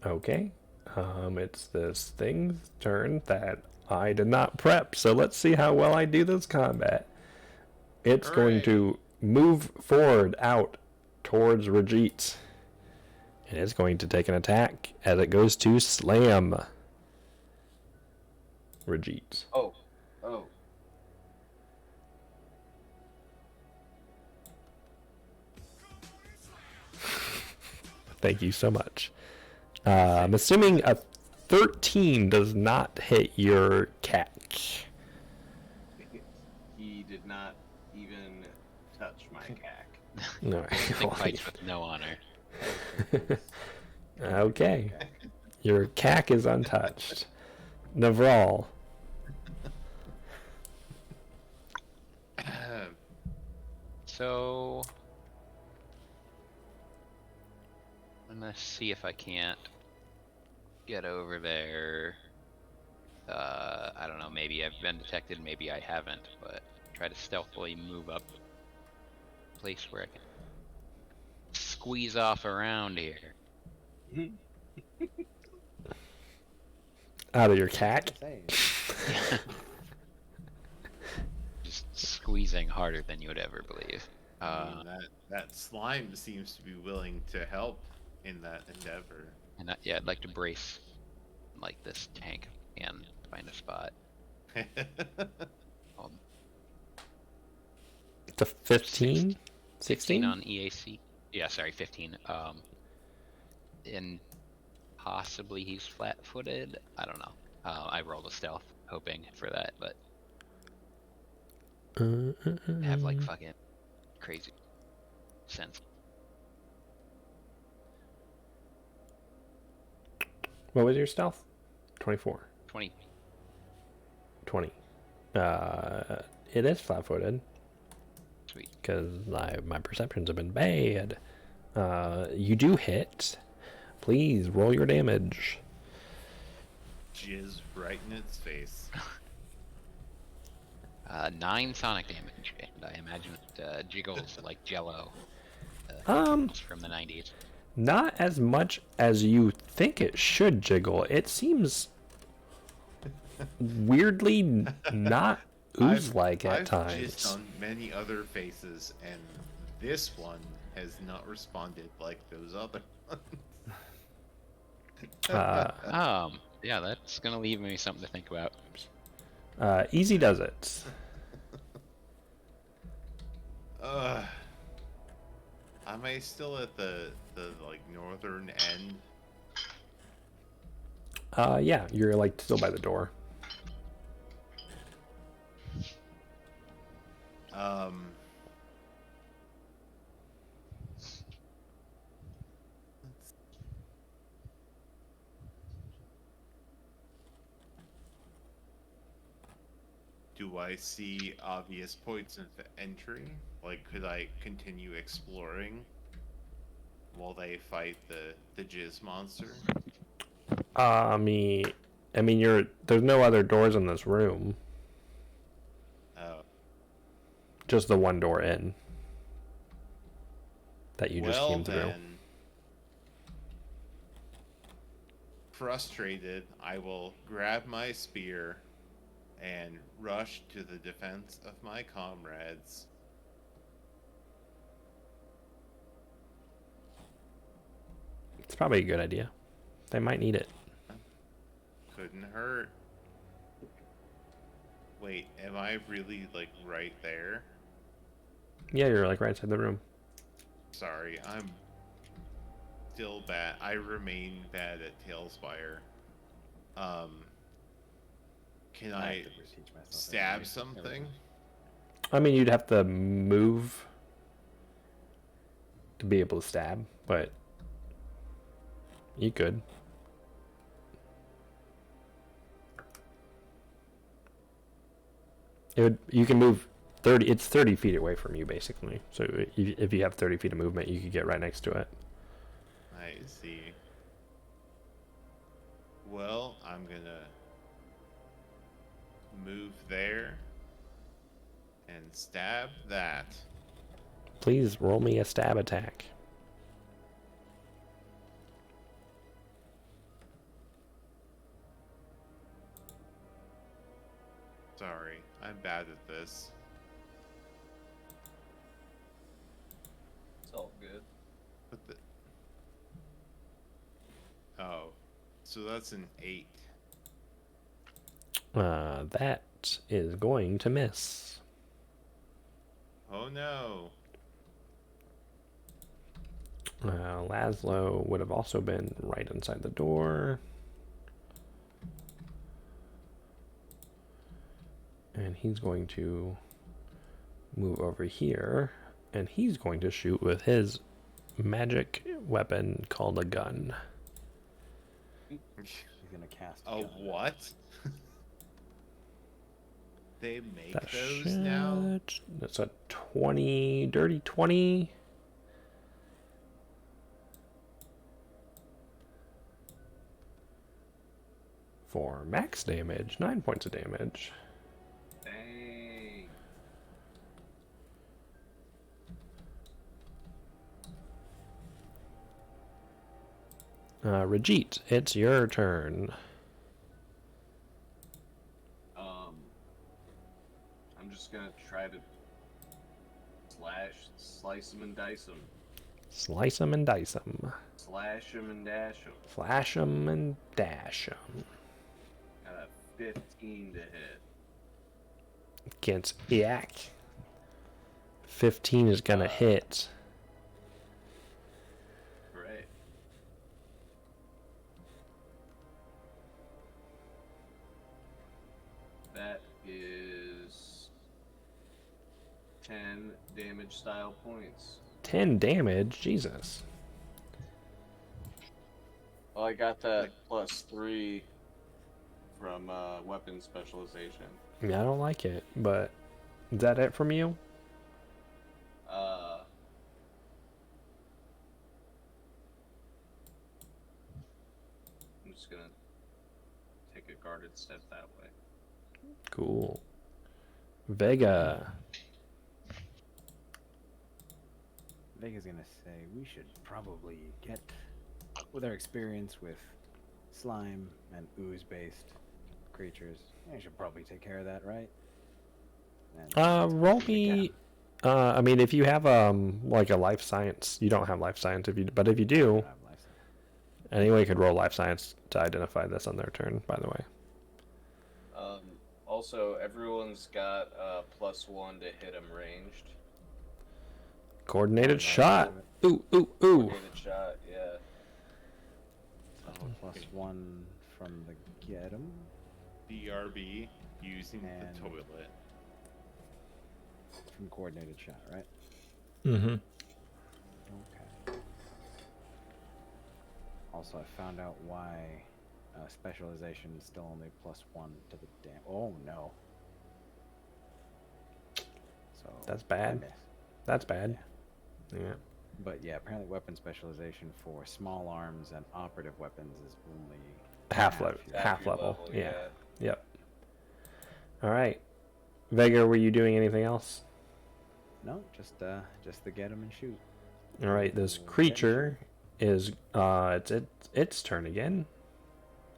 Okay. It's this thing's turn that I did not prep, so let's see how well I do this combat. It's going to move forward out towards Rajit. And it's going to take an attack as it goes to slam Rajit. Oh. Thank you so much. I'm assuming a 13 does not hit your CAC. He did not even touch my cack. No. Big fights with no honor. Okay. Your CAC is untouched. Navral. So I'm gonna see if I can't get over there. I don't know, maybe I've been detected, maybe I haven't, but try to stealthily move up a place where I can squeeze off around here. Out of your CAC? Just squeezing harder than you would ever believe. I mean, that slime seems to be willing to help in that endeavor. And yeah, I'd like to brace like this tank and find a spot. It's a 15? 16 on EAC. Yeah, sorry, 15. And possibly he's flat-footed. I don't know. I rolled a stealth, hoping for that, but I have like fucking crazy sense. What was your stealth? 24. 20. 20. It is flat-footed. Sweet. Because my perceptions have been bad. You do hit. Please roll your damage. Jizz right in its face. 9 sonic damage, and I imagine it jiggles like Jello. From the 90s. Not as much as you think it should jiggle. It seems weirdly not ooze-like at I've times. jizzed on many other faces, and this one has not responded like those other ones. Yeah, that's gonna leave me something to think about. Easy does it. Am I still at the like northern end? Yeah, you're like still by the door. Do I see obvious points of entry? Like, could I continue exploring while they fight the jizz monster? I mean, there's no other doors in this room. Oh. Just the one door in that you just came through. Then, frustrated, I will grab my spear and rush to the defense of my comrades. It's probably a good idea. They might need it. Couldn't hurt. Wait, am I really, like, right there? Yeah, you're like right inside the room. Sorry, I'm still bad. I remain bad at Tailspire. Can I I have to reteach myself stab anyway. something? I mean, you'd have to move to be able to stab, but you could. You can move 30. It's 30 feet away from you, basically. So if you have 30 feet of movement, you could get right next to it. I see. Well, I'm gonna move there and stab that. Please roll me a stab attack. Sorry, I'm bad at this. It's all good. What the? Oh, so that's an 8. That is going to miss. Oh no. Laszlo would have also been right inside the door. And he's going to move over here, and he's going to shoot with his magic weapon called a gun. He's gonna cast. A gun. what? They make That those now? That's a 20, dirty 20. For max damage, 9 points of damage. Dang. Rajit, it's your turn. I'm just gonna try to slice them and dice them. Slice 'em and dice 'em. Slash them and dash them. Flash 'em and dash 'em. Got a 15 to hit. Against Yak. 15 is gonna hit. Great. That is 10 damage style points. 10 damage? Jesus. Well, I got that +3 from weapon specialization. Yeah, I don't like it, but is that it from you? I'm just gonna take a guarded step that way. Cool. Vega. Vega's gonna say we should probably get, with our experience with slime and ooze-based creatures, I should probably take care of that, right? And Roll me. I mean, if you have like a life science, you don't have life science. But if you do, anyone could roll life science to identify this on their turn. By the way. Also, everyone's got +1 to hit them ranged. Coordinated shot. Ooh, ooh, ooh. Coordinated shot, yeah. So +1 from the get 'em. BRB using And- the toilet. From coordinated shot, right? Mm-hmm. Okay. Also, I found out why specialization is still only +1 to the damn. Oh no. So That's I bad. miss. That's bad. Yeah. But yeah, apparently weapon specialization for small arms and operative weapons is only Half your level. Half your Yeah. Yep. All right. Vega, were you doing anything else? No, just the get 'em and shoot. All right. This creature is its turn again,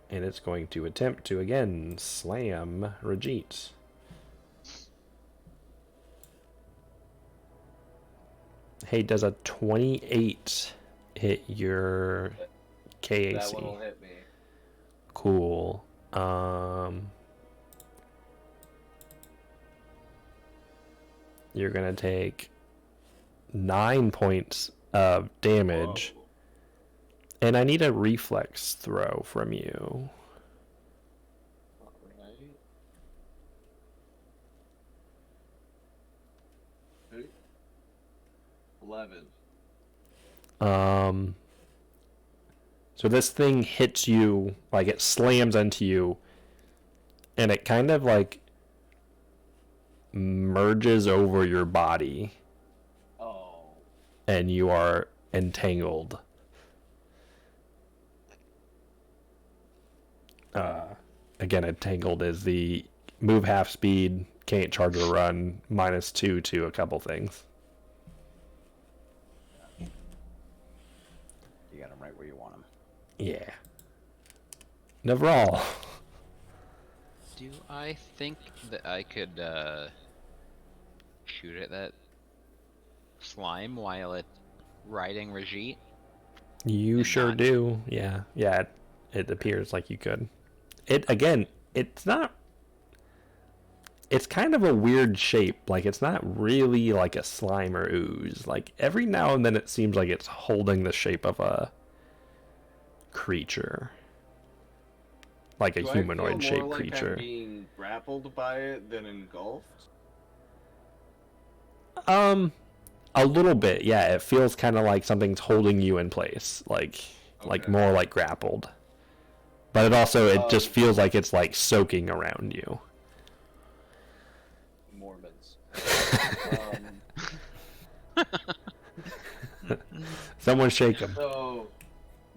and it's going to attempt to again slam Rajit. Hey, does a 28 hit your KAC? That one will hit me. Cool. You're gonna take 9 points of damage, Whoa. and I need a reflex throw from you. Alright. 11. So this thing hits you, like it slams into you, and it kind of like merges over your body, Oh. and you are entangled. Again, entangled is the move half speed, can't charge or run, -2 to a couple things. You got them right where you want them. Yeah. Overall. Do I think that I could shoot at that slime while it's riding Rajit? You And sure not- do. Yeah. Yeah, it appears like you could. It's not. It's kind of a weird shape. Like, it's not really like a slime or ooze. Like, every now and then it seems like it's holding the shape of a creature. Like a Do humanoid I feel shaped more like creature. I'm being grappled by it than engulfed? A little bit, yeah. It feels kind of like something's holding you in place. Like Okay. more like grappled. But it just feels like it's like soaking around you. Mormons. Someone shake him. So,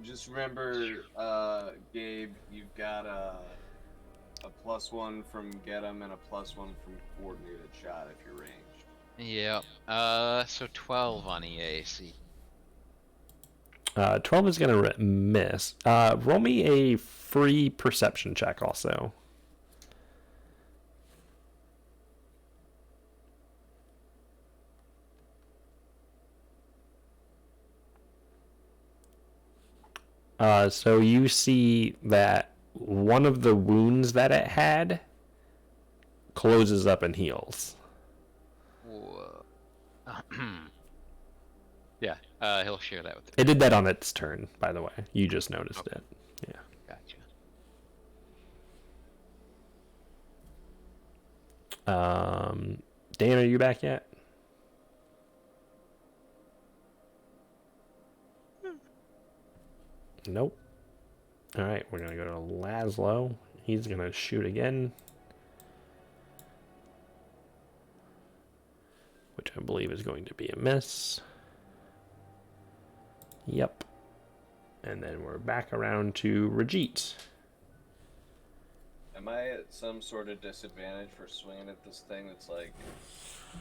just remember, Gabe, you've got a +1 from get 'em and a +1 from coordinated shot if you're ranged. Yep. So 12 on EAC. 12 is going to miss. Roll me a free perception check also. So you see that one of the wounds that it had closes up and heals. Whoa. Yeah, he'll share that with the It did that on its turn, by the way. You just noticed it. Yeah. Gotcha. Dan, are you back yet? Nope. All right, we're gonna go to Laszlo. He's gonna shoot again, which I believe is going to be a miss. Yep. And then we're back around to Rajit. Am I at some sort of disadvantage for swinging at this thing that's like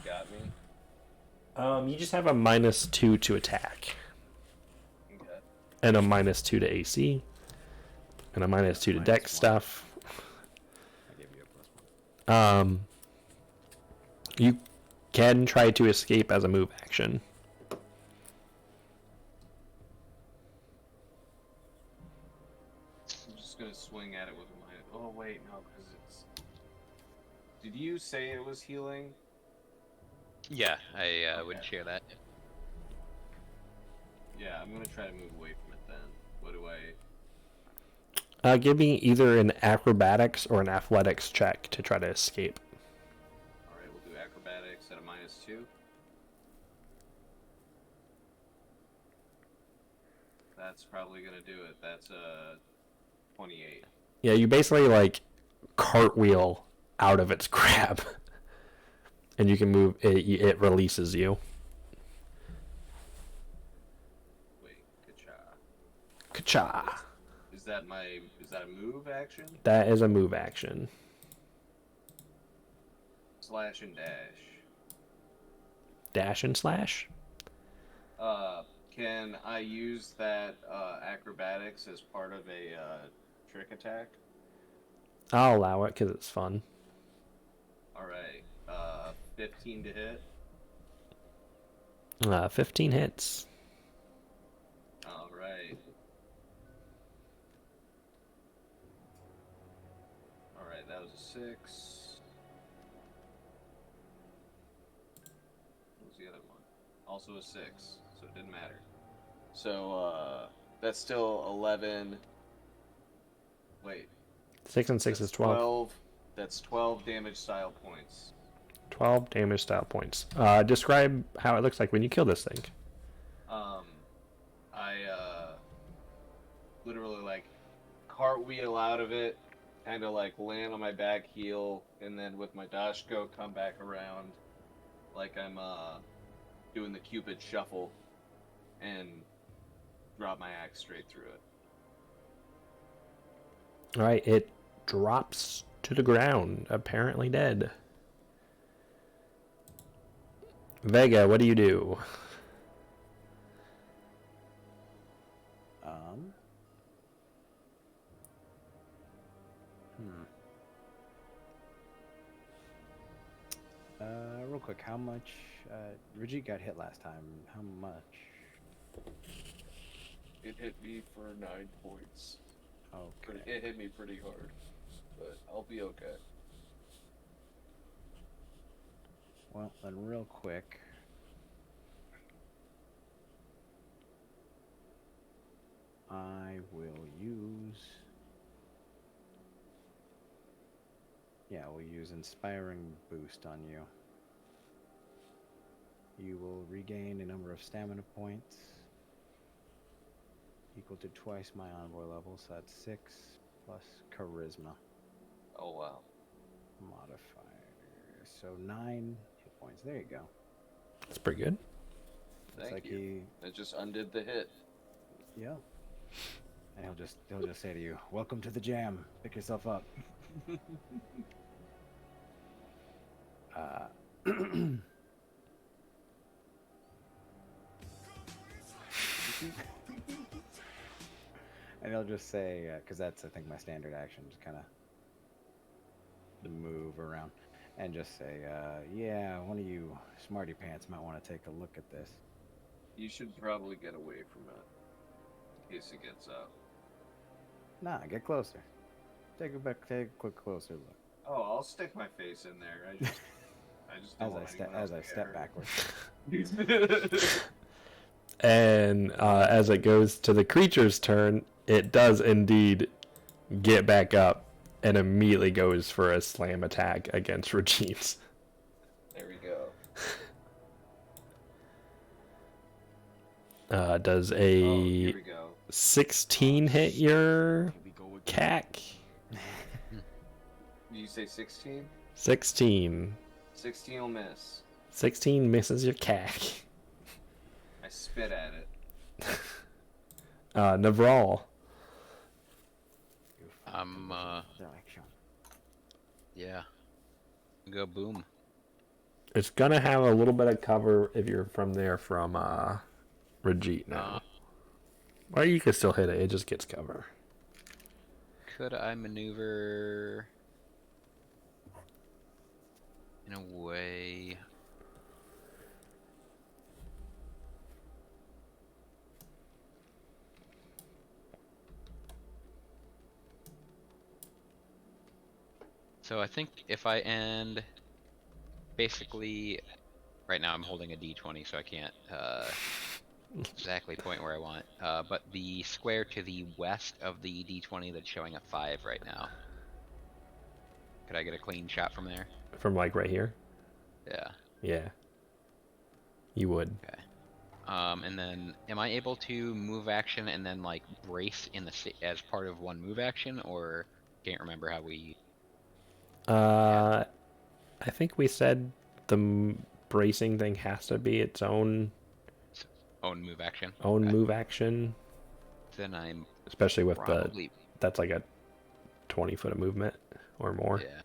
got me? You just have a -2 to attack, Okay. and a -2 to AC, and a -2 to dex -1. stuff. I give you a +1. You can try to escape as a move action. I'm just gonna swing at it with my. Oh wait, no, because it's. Did you say it was healing? Yeah, I would Okay. share that. Yeah, I'm gonna try to move away from it then. What do I? Give me either an acrobatics or an athletics check to try to escape. All right, we'll do acrobatics at a -2. That's probably gonna do it. That's a 28. Yeah, you basically like cartwheel out of its grab, and you can move. It releases you. Wait, ka-cha. Ka-cha! Is that a move action? That is a move action. Slash and dash. Dash and slash. Can I use that acrobatics as part of a trick attack? I'll allow it because it's fun. All right. 15 to hit. 15 hits. All right. All right, that was a 6. What was the other one? Also a 6, so it didn't matter. So that's still 11. Wait. 6 and 6 is 12. That's 12 damage style points. 12 damage style points. Describe how it looks like when you kill this thing. I literally like cartwheel out of it, kind of like land on my back heel, and then with my dashko come back around, like I'm doing the Cupid shuffle, and drop my axe straight through it. All right, it drops to the ground, apparently dead. Vega, what do you do? Real quick, how much? Rajit got hit last time. How much? It hit me for 9 points. Okay. It hit me pretty hard, but I'll be okay. Well, then, real quick. I will use. Yeah, we'll use Inspiring Boost on you. You will regain a number of stamina points equal to twice my envoy level, so that's 6 plus Charisma Oh wow. modifier. So 9 hit points. There you go. That's pretty good. It's Thank like you. It just undid the hit. Yeah. And he'll just say to you, "Welcome to the jam. Pick yourself up." And he'll just say, because that's, I think, my standard action, just kind of move around and just say, yeah, one of you smarty pants might want to take a look at this. You should probably get away from it in case it gets up. Nah, get closer. Take a quick closer look. Oh, I'll stick my face in there. I just don't want anyone else As I to step care. backwards. And as it goes to the creature's turn, it does indeed get back up and immediately goes for a slam attack against Rajit. There we go. Does Oh, a here we go. 16 hit your CAC. Did you say 16? 16. 16 will miss. 16 misses your CAC. I spit at it. Navral. Direction. Yeah. Go boom. It's gonna have a little bit of cover if you're from there from Rajit now. Or you can still hit it, it just gets cover. Could I maneuver in a way? So I think if I end, basically, right now I'm holding a D20, so I can't exactly point where I want. But the square to the west of the D20 that's showing a 5 right now. Could I get a clean shot from there? From like right here? Yeah. Yeah. You would. Okay. And then am I able to move action and then like brace in the as part of one move action, or can't remember how we? I think we said the bracing thing has to be its own Move action. own Okay. move action, Then I'm especially with probably that's like a 20-foot of movement or more. yeah.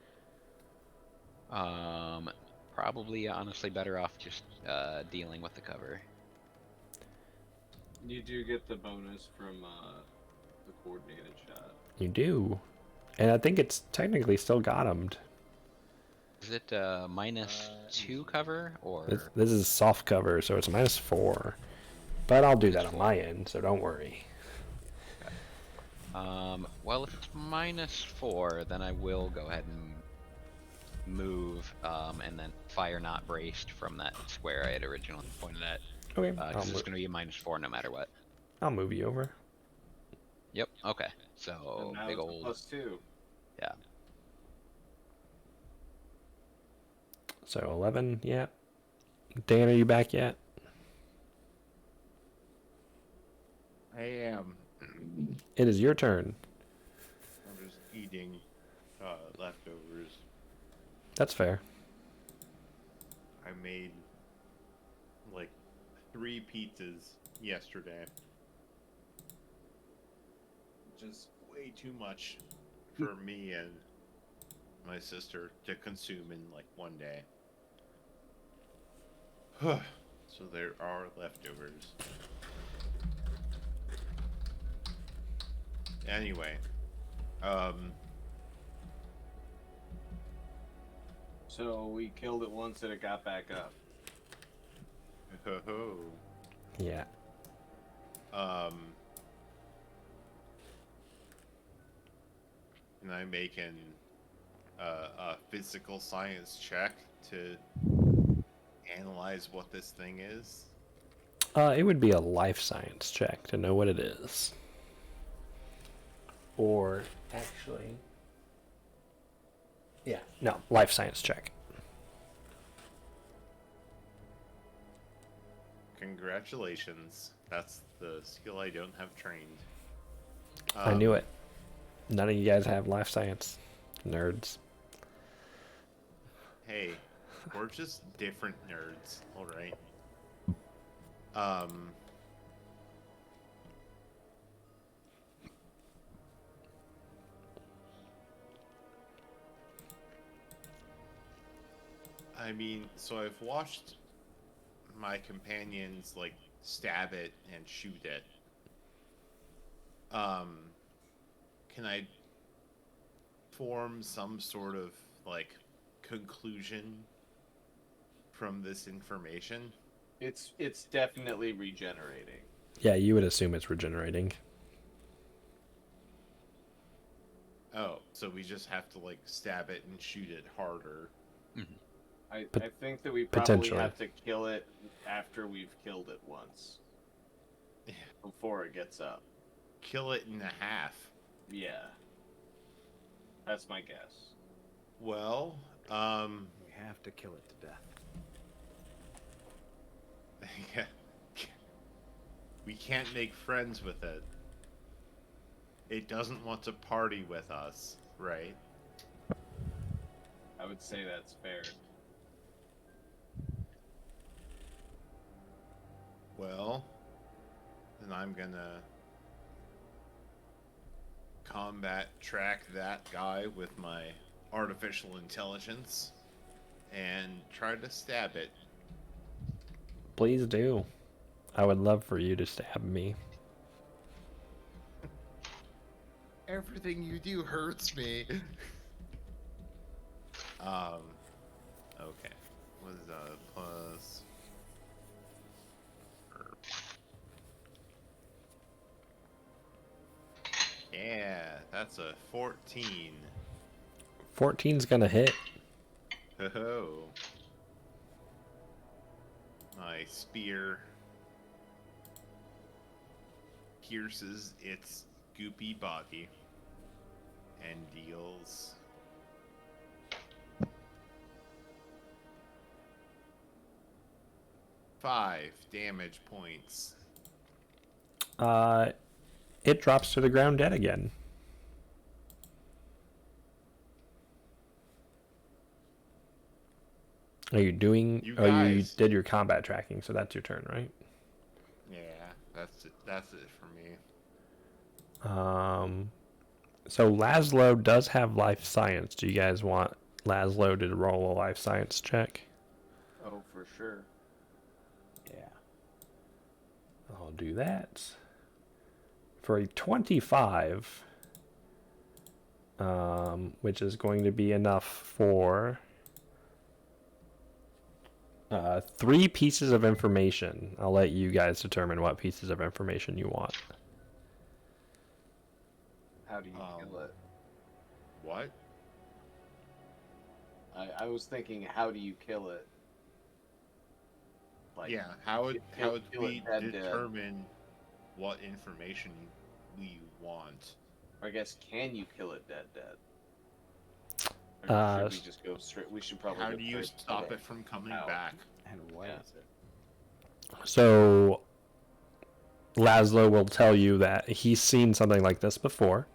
Probably honestly better off just dealing with the cover. You do get the bonus from the coordinated shot. You do, and I think it's technically still got-emed. Is it -2 cover or? This is soft cover, so it's -4. But I'll do that on my end, so don't worry. Well, if it's -4, then I will go ahead and move, and then fire not braced from that square I had originally pointed at. Okay. Because it's going to be a -4 no matter what. I'll move you over. Yep. Okay. And So now big it's a old. +2. Yeah. So 11, yeah. Dan, are you back yet? I am. It is your turn. I'm just eating leftovers. That's fair. I made like 3 pizzas yesterday. Just way too much for me and my sister to consume in like one day. So there are leftovers. Anyway, So we killed it once and it got back up. ho ho. Yeah. Can I make a physical science check to analyze what this thing is? It would be a life science check to know what it is. Or actually, yeah, no, life science check. Congratulations. That's the skill I don't have trained. I knew it. None of you guys have life science, nerds. Hey, we're just different nerds, alright? I mean, so I've watched my companions, like, stab it and shoot it. Can I form some sort of, like, conclusion from this information? It's definitely regenerating. Yeah, you would assume it's regenerating. Oh, so we just have to, like, stab it and shoot it harder. I think that we probably potentially. have to kill it after we've killed it once. Before it gets up. Kill it in half. Yeah. That's my guess. Well, We have to kill it to death. yeah. We can't make friends with it. It doesn't want to party with us, right? I would say that's fair. Well, then I'm gonna combat track that guy with my artificial intelligence and try to stab it. Please do. I would love for you to stab me. Everything you do hurts me. Okay. What is that? Plus. Yeah, that's a 14. 14's gonna hit. Ho-ho. My spear pierces its goopy body and deals 5 damage points. It drops to the ground dead again. Are you doing? You Oh, you guys. did your combat tracking, so that's your turn, right? Yeah, that's it. That's it for me. So Laszlo does have life science. Do you guys want Laszlo to roll a life science check? Oh, for sure. Yeah. I'll do that. For a 25, which is going to be enough for 3 pieces of information. I'll let you guys determine what pieces of information you want. How do you kill it? What? I was thinking, how do you kill it? Like, Yeah, how would kill we it dead. determine what information we want? Or I guess, can you kill it dead? Or should we just go straight? We should probably. How go do you straight stop to it from coming out. back? And what Yeah. is it? So Laszlo will tell you that he's seen something like this before.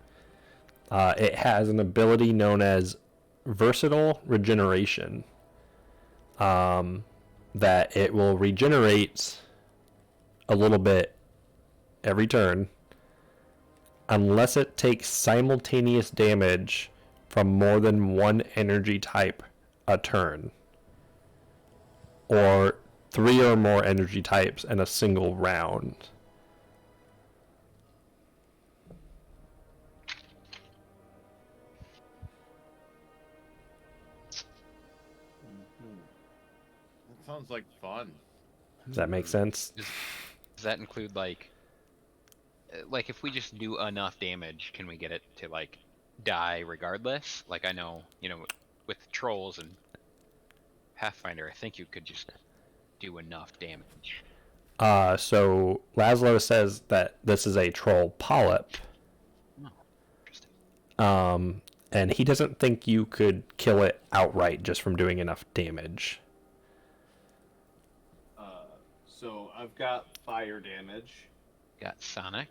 It has an ability known as versatile regeneration. That it will regenerate a little bit every turn unless it takes simultaneous damage from more than one energy type a turn, or 3 or more energy types in a single round. That sounds like fun. Does that make sense? Does that include like if we just do enough damage, can we get it to like die regardless? Like I know, with trolls and Pathfinder, I think you could just do enough damage. So Laszlo says that this is a troll polyp. Oh, interesting. And he doesn't think you could kill it outright just from doing enough damage. So I've got fire damage. Got Sonic.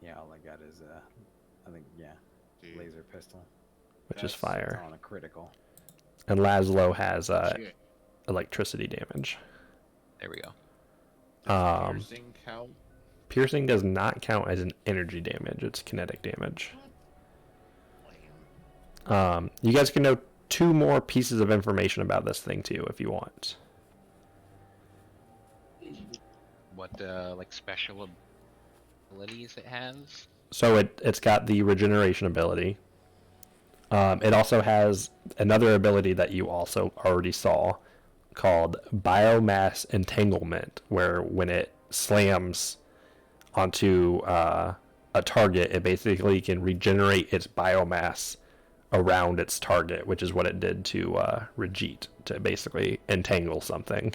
Yeah, all I got is I think Dude. laser pistol. Which is That's fire. It's on a critical. And Laszlo has Shit. electricity damage. There we go. Does piercing count? Piercing does not count as an energy damage. It's kinetic damage. Lame. You guys can know 2 more pieces of information about this thing too if you want. What special abilities it has? So it's got the regeneration ability. It also has another ability that you also already saw called biomass entanglement, where when it slams onto a target, it basically can regenerate its biomass around its target, which is what it did to Regit, to basically entangle something.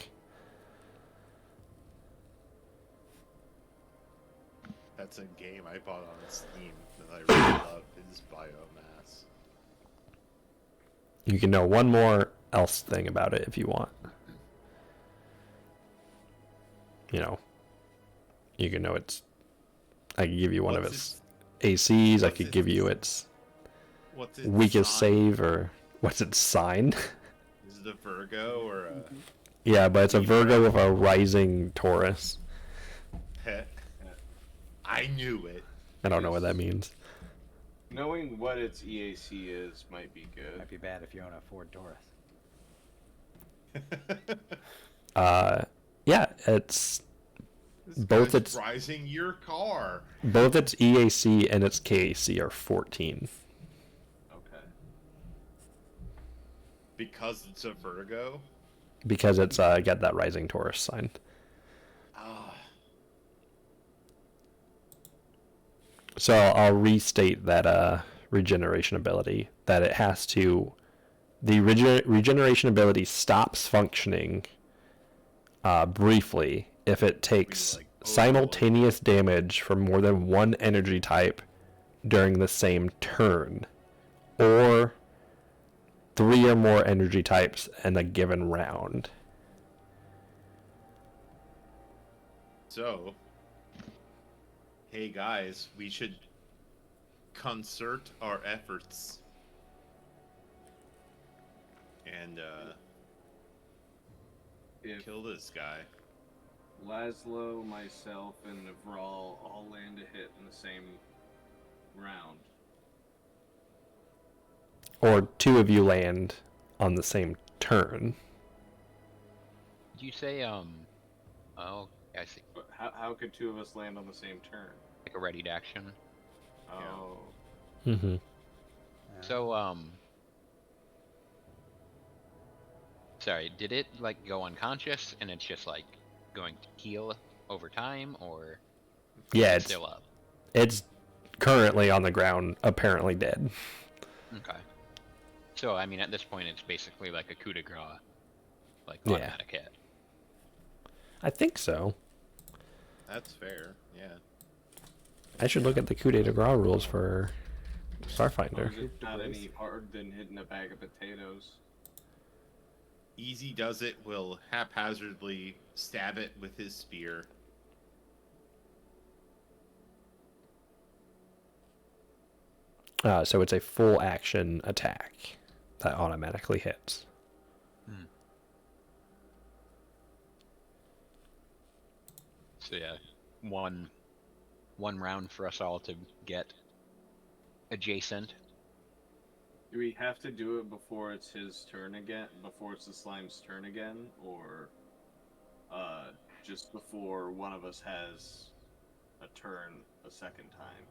That's a game I bought on Steam that I really love is Biomass. You can know one more else thing about it if you want. You can know it's I could give you one of What's its ACs. I what's could its- give you its What's its weakest sign? save, or what's its sign? Is it a Virgo or a Yeah, but it's a Libra? Virgo with a rising Taurus. I knew it. I don't know what that means. Knowing what its EAC is might be good. Might be bad if you own a Ford Taurus. Yeah, it's This Both guy's its- rising your car. both its EAC and its KAC are 14. Okay. Because it's a Virgo? Because it's got that rising Taurus sign. Ah. So I'll restate that regeneration ability. That it has to... The regeneration ability stops functioning briefly if it takes like, simultaneous damage from more than one energy type during the same turn, or 3 or more energy types in a given round. So, hey guys, we should concert our efforts. And, If kill this guy. Laszlo, myself, and Navral all land a hit in the same round, Or 2 of you land on the same turn. Did you say Oh, I see. but how could 2 of us land on the same turn? Like a readied action. Oh, Mm-hmm. So sorry, did it like go unconscious and it's just like going to heal over time, or Yeah, it's it's still up? it's currently on the ground, apparently dead. Okay. So I mean, at this point, it's basically like a coup de grace, like Yeah. automatic hit. I think so. That's fair, yeah. I should look at the coup de grace rules for Starfinder. is it not any harder than hitting a bag of potatoes? Easy Does It will haphazardly stab it with his spear. So it's a full action attack that automatically hits. So yeah, one round for us all to get adjacent. Do we have to do it before it's his turn again? Before it's the slime's turn again, or just before one of us has a turn a second time?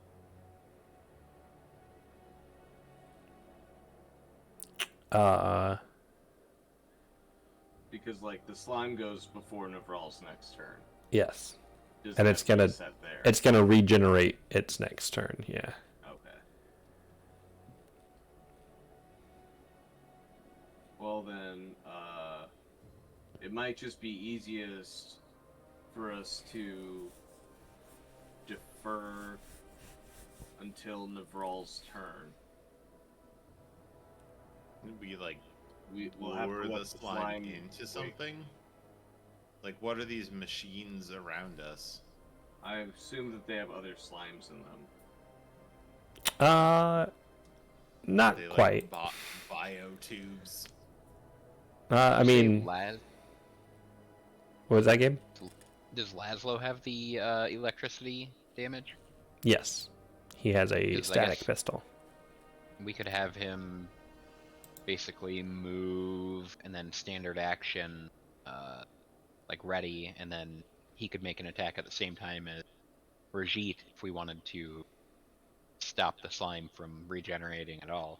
Because like the slime goes before Navral's next turn. Yes. Does And that it's gonna reset there? it's gonna regenerate its next turn. Yeah. Okay. Well then, it might just be easiest for us to defer until Navral's turn. We like We'll have to lure let the slime into something? Like, what are these machines around us? I assume that they have other slimes in them. Not They quite. like biotubes. I mean, Laz, what was that game? does Laszlo have the electricity damage? Yes. He has a 'Cause I static guess- pistol. We could have him basically move and then standard action, like ready, and then he could make an attack at the same time as Brigitte if we wanted to stop the slime from regenerating at all.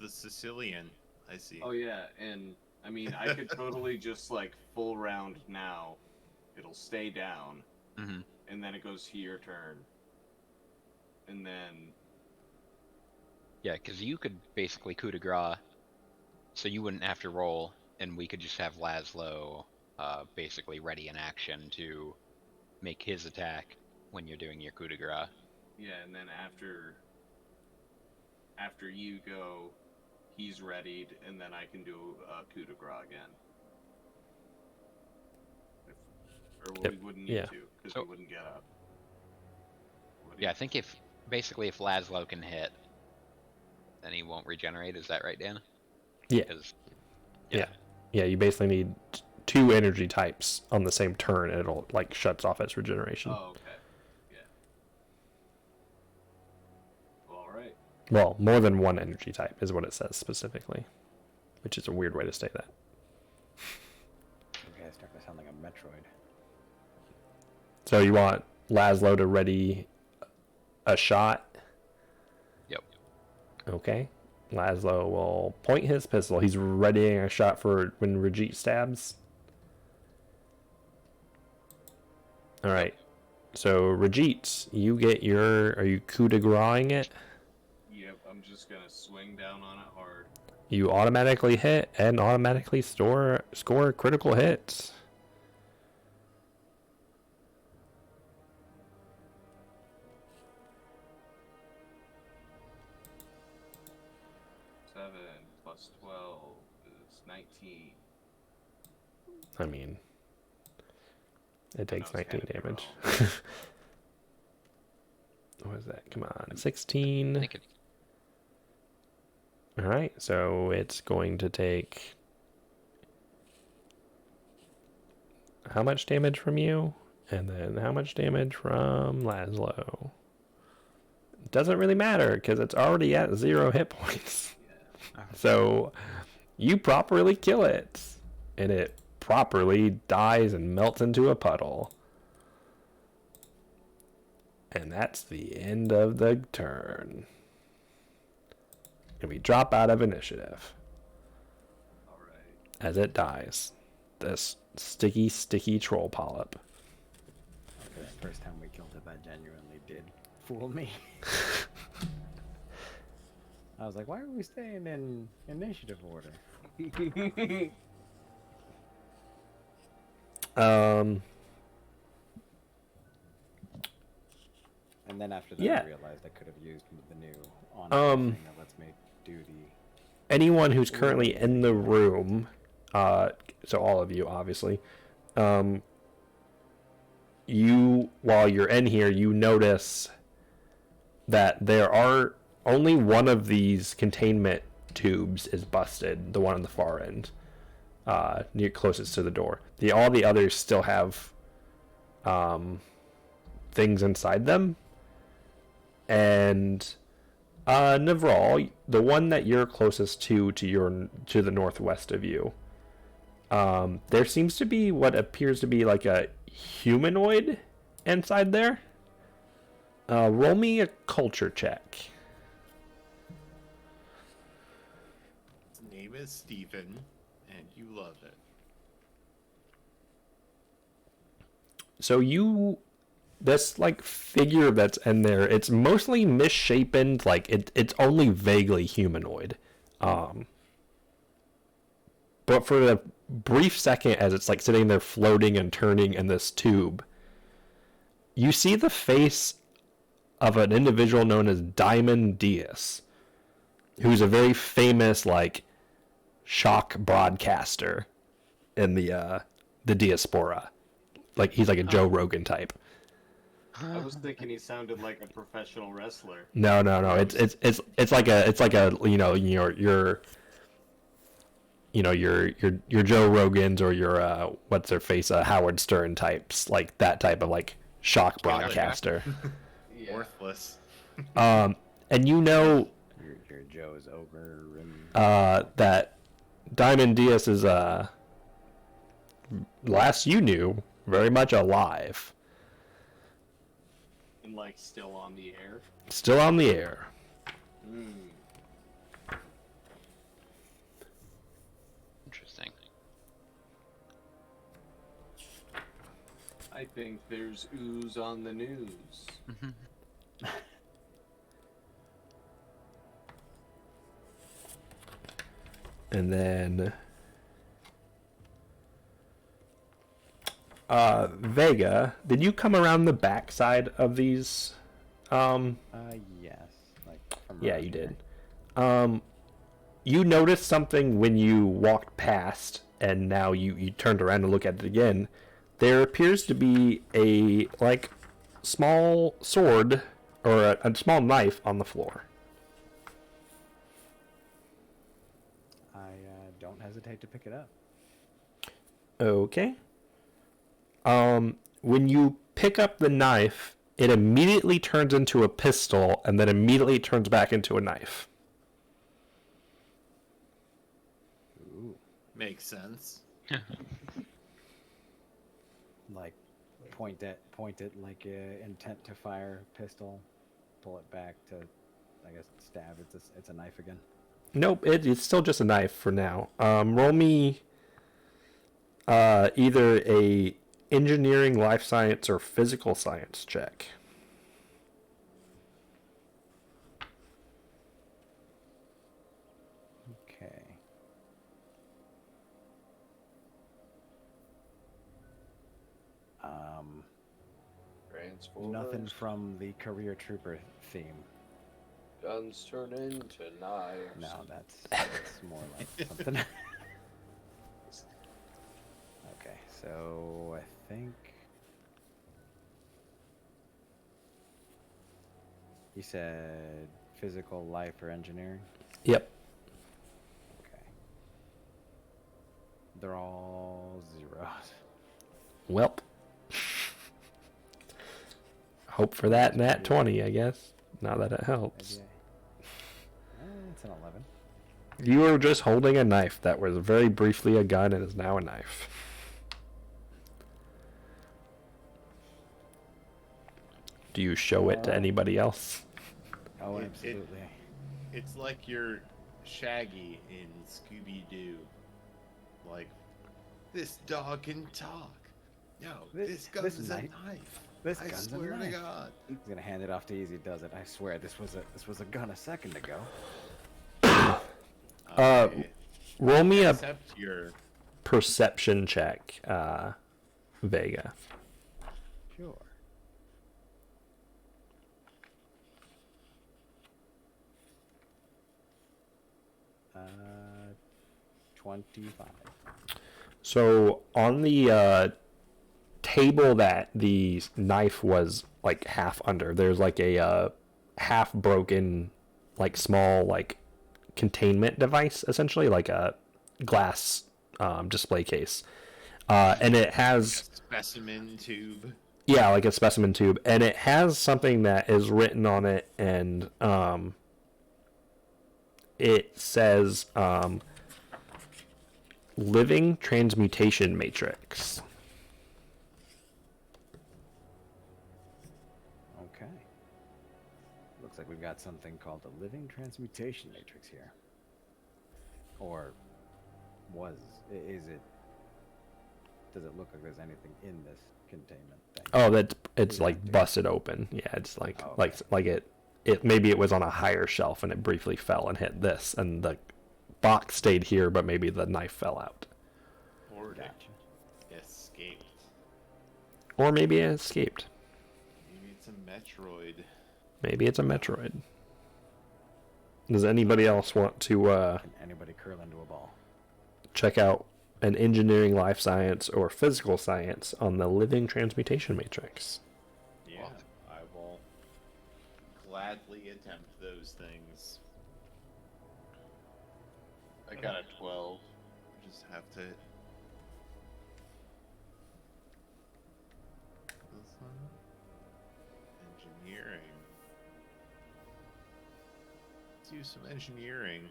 The Sicilian, I see. Oh yeah, and I mean I could totally just like full round now. It'll stay down, Mm-hmm. and then it goes to your turn. And then Yeah, because you could basically coup de grace, so you wouldn't have to roll, and we could just have Laszlo basically ready in action to make his attack when you're doing your coup de grace. yeah, and then after you go, he's readied, and then I can do a coup de grace again. or Yep, we wouldn't need yeah. to because So- we wouldn't get up. What do Yeah, you- I think if Laszlo can hit, then he won't regenerate. Is that right, Dan? Yeah. 'Cause- Yeah. Yeah, you basically need 2 energy types on the same turn, and it'll like shuts off its regeneration. Oh, okay. Yeah. Well, all right. Well, more than 1 energy type is what it says specifically, which is a weird way to say that. You guys start to sound like a Metroid. So you want Laszlo to ready a shot? Yep. Okay. Laszlo will point his pistol. He's readying a shot for when Rajit stabs. All right. So Rajit, you get your. Are you coup de grace-ing it? Yep, I'm just gonna swing down on it hard. You automatically hit and automatically score critical hits. Seven plus 12 is 19. I mean, it takes That was 19 kinda damage. wrong. What is that? Come on, 16. I think it, All right, so it's going to take how much damage from you, and then how much damage from Laszlo. Doesn't really matter because it's already at 0 hit points. So you properly kill it, and it properly dies and melts into a puddle. And that's the end of the turn. And we drop out of initiative All right. as it dies. This sticky troll polyp. Okay, the first time we killed it, that genuinely did fool me. I was like, why are we staying in initiative order? And then after that, Yeah. I realized I could have used the new on thing that lets me do the. Anyone who's currently in the room, so all of you, obviously, you, while you're in here, you notice that there are only one of these containment tubes is busted, the one on the far end, near closest to the door. All the others still have things inside them. And Navral, the one that you're closest to the northwest of you, there seems to be what appears to be like a humanoid inside there. Roll me a culture check. His name is Stephen, and you love it. So this like figure that's in there, it's mostly misshapen, like it's only vaguely humanoid. But for the brief second as it's like sitting there floating and turning in this tube, you see the face of an individual known as Diamond Diaz, who's a very famous like shock broadcaster in the diaspora. Like he's like a Joe Rogan type. I was thinking he sounded like a professional wrestler. No. It's like a your Joe Rogans or your what's their face Howard Stern types, like that type of like shock broadcaster. Yeah. Worthless. And you know Your Joe's over. And... that Diamond Diaz is last you knew very much alive, And like still on the air. still on the air. interesting. I think there's ooze on the news. And then Vega, did you come around the backside of these? Yes. Like from Yeah, around you here. did. You noticed something when you walked past, and now you turned around to look at it again. there appears to be a like small sword or a small knife on the floor. I don't hesitate to pick it up. Okay. When you pick up the knife, it immediately turns into a pistol and then immediately turns back into a knife. Ooh. Makes sense. Like point it like intent to fire pistol, pull it back to, I guess, stab. It's a knife again. Nope, it's still just a knife for now. Roll me either a engineering, life science, or physical science check. Okay. Nothing from the career trooper theme. Guns turn into knives. No, that's more like something. Okay, so I think you said physical, life, or engineering. Yep. Okay. They're all zeros. Welp. Hope for that nat 20, I guess. Now that it helps. It's an 11. You were just holding a knife that was very briefly a gun and is now a knife. Do you show it to anybody else? Oh, It- absolutely. It's like you're Shaggy in Scooby-Doo. Like, this dog can talk. No, this gun's a knife- knife. This I gun's a swear to knife. God. He's gonna hand it off to Easy Does It. I swear, this was a gun a second ago. Okay. Roll me a Accept your... perception check, Vega. Sure. Uh, 25. So on the table that the knife was like half under, there's like a half broken, like small like containment device, essentially like a glass display case, and it has Specimen tube. yeah, like a specimen tube, and it has something that is written on it, and it says living transmutation matrix. Okay. Looks like we've got something called a living transmutation matrix here. Or is it? Does it look like there's anything in this containment thing? Oh, it's Yeah, like dude. busted open. Yeah, it's like Oh, okay. like it maybe it was on a higher shelf and it briefly fell and hit this, and the box stayed here, but maybe the knife fell out, Or it Gotcha. escaped. or maybe it escaped. Maybe it's a Metroid. Maybe it's a Metroid. Does anybody else want to Can anybody curl into a ball? check out an engineering, life science, or physical science on the living transmutation matrix? Yeah, I will gladly attempt those things. I got a 12. Just have to. This one? Engineering. Let's do some engineering.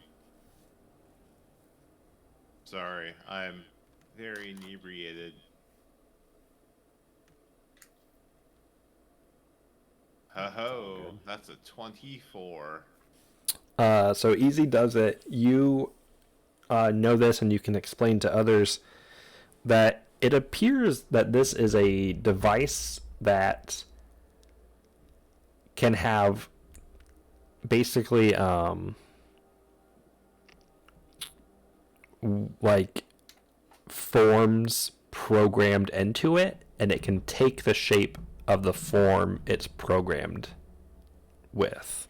Sorry, I'm very inebriated. Ho-ho, good. that's a 24. So Easy Does It. You know this, and you can explain to others that it appears that this is a device that can have basically like forms programmed into it, and it can take the shape of the form it's programmed with.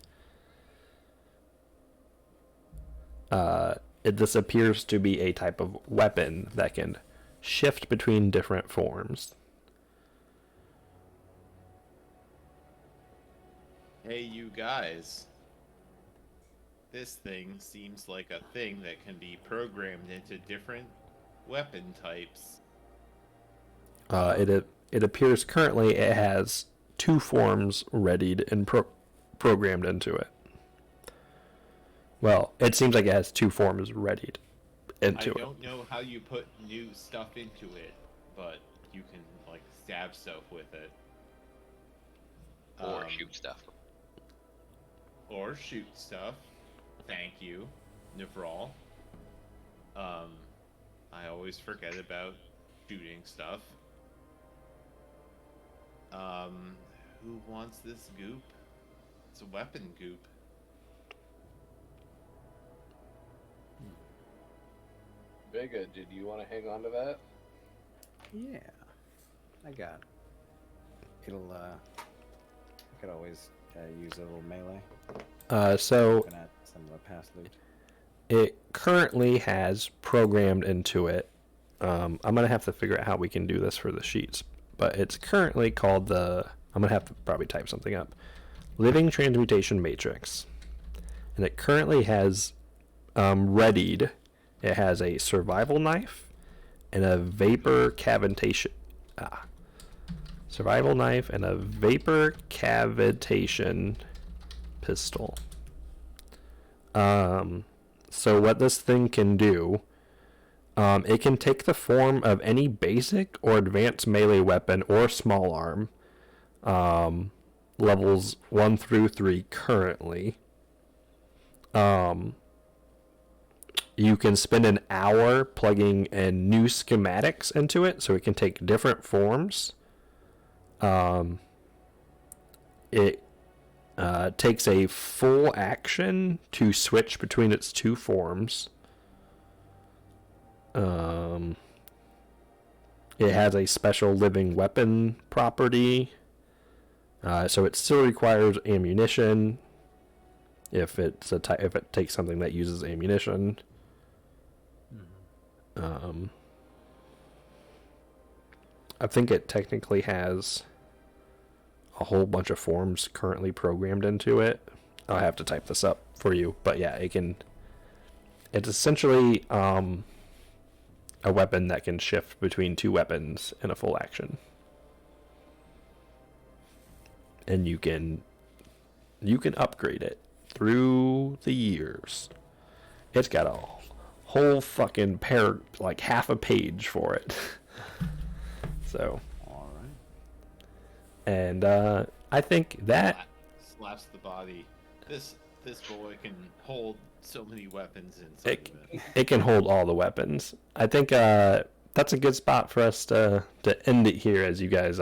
This appears to be a type of weapon that can shift between different forms. Hey, you guys. This thing seems like a thing that can be programmed into different weapon types. It appears currently it has 2 forms readied and programmed into it. Well, it seems like it has 2 forms readied into I it. don't know how you put new stuff into it, but you can like stab stuff with it. Or shoot stuff. Or shoot stuff. Thank you, Nivral. I always forget about shooting stuff. Who wants this goop? It's a weapon goop. Vega, did you want to hang on to that? Yeah, I got it. It'll, I could always use a little melee. So Looking at some of the past loot. it currently has programmed into it. I'm gonna have to figure out how we can do this for the sheets, but it's currently called the. I'm gonna have to probably type something up. Living Transmutation Matrix, and it currently has readied. It has a survival knife and a vapor cavitation. Survival knife and a vapor cavitation pistol. So what this thing can do, it can take the form of any basic or advanced melee weapon or small arm, levels 1 through 3 currently. You can spend an hour plugging in new schematics into it, so it can take different forms. It takes a full action to switch between its 2 forms. It has a special living weapon property, so it still requires ammunition. If it takes something that uses ammunition. I think it technically has a whole bunch of forms currently programmed into it. I'll have to type this up for you, but yeah, it's essentially a weapon that can shift between 2 weapons in a full action. And you can upgrade it through the years. It's got a whole fucking like half a page for it. So, All right. and I think that Slaps the body. This boy can hold so many weapons inside of it. it can hold all the weapons. I think that's a good spot for us to end it here as you guys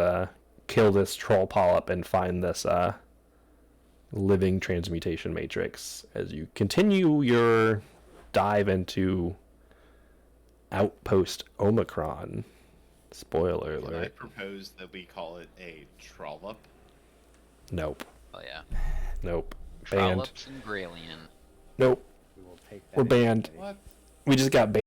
kill this troll polyp and find this living transmutation matrix as you continue your dive into Outpost Omicron. Spoiler And I alert. propose that we call it a trollop. Nope. Oh yeah. Nope. Banned. Trollops and Gralian. Nope. We will take that. We're in, banned. buddy. What? We just got banned.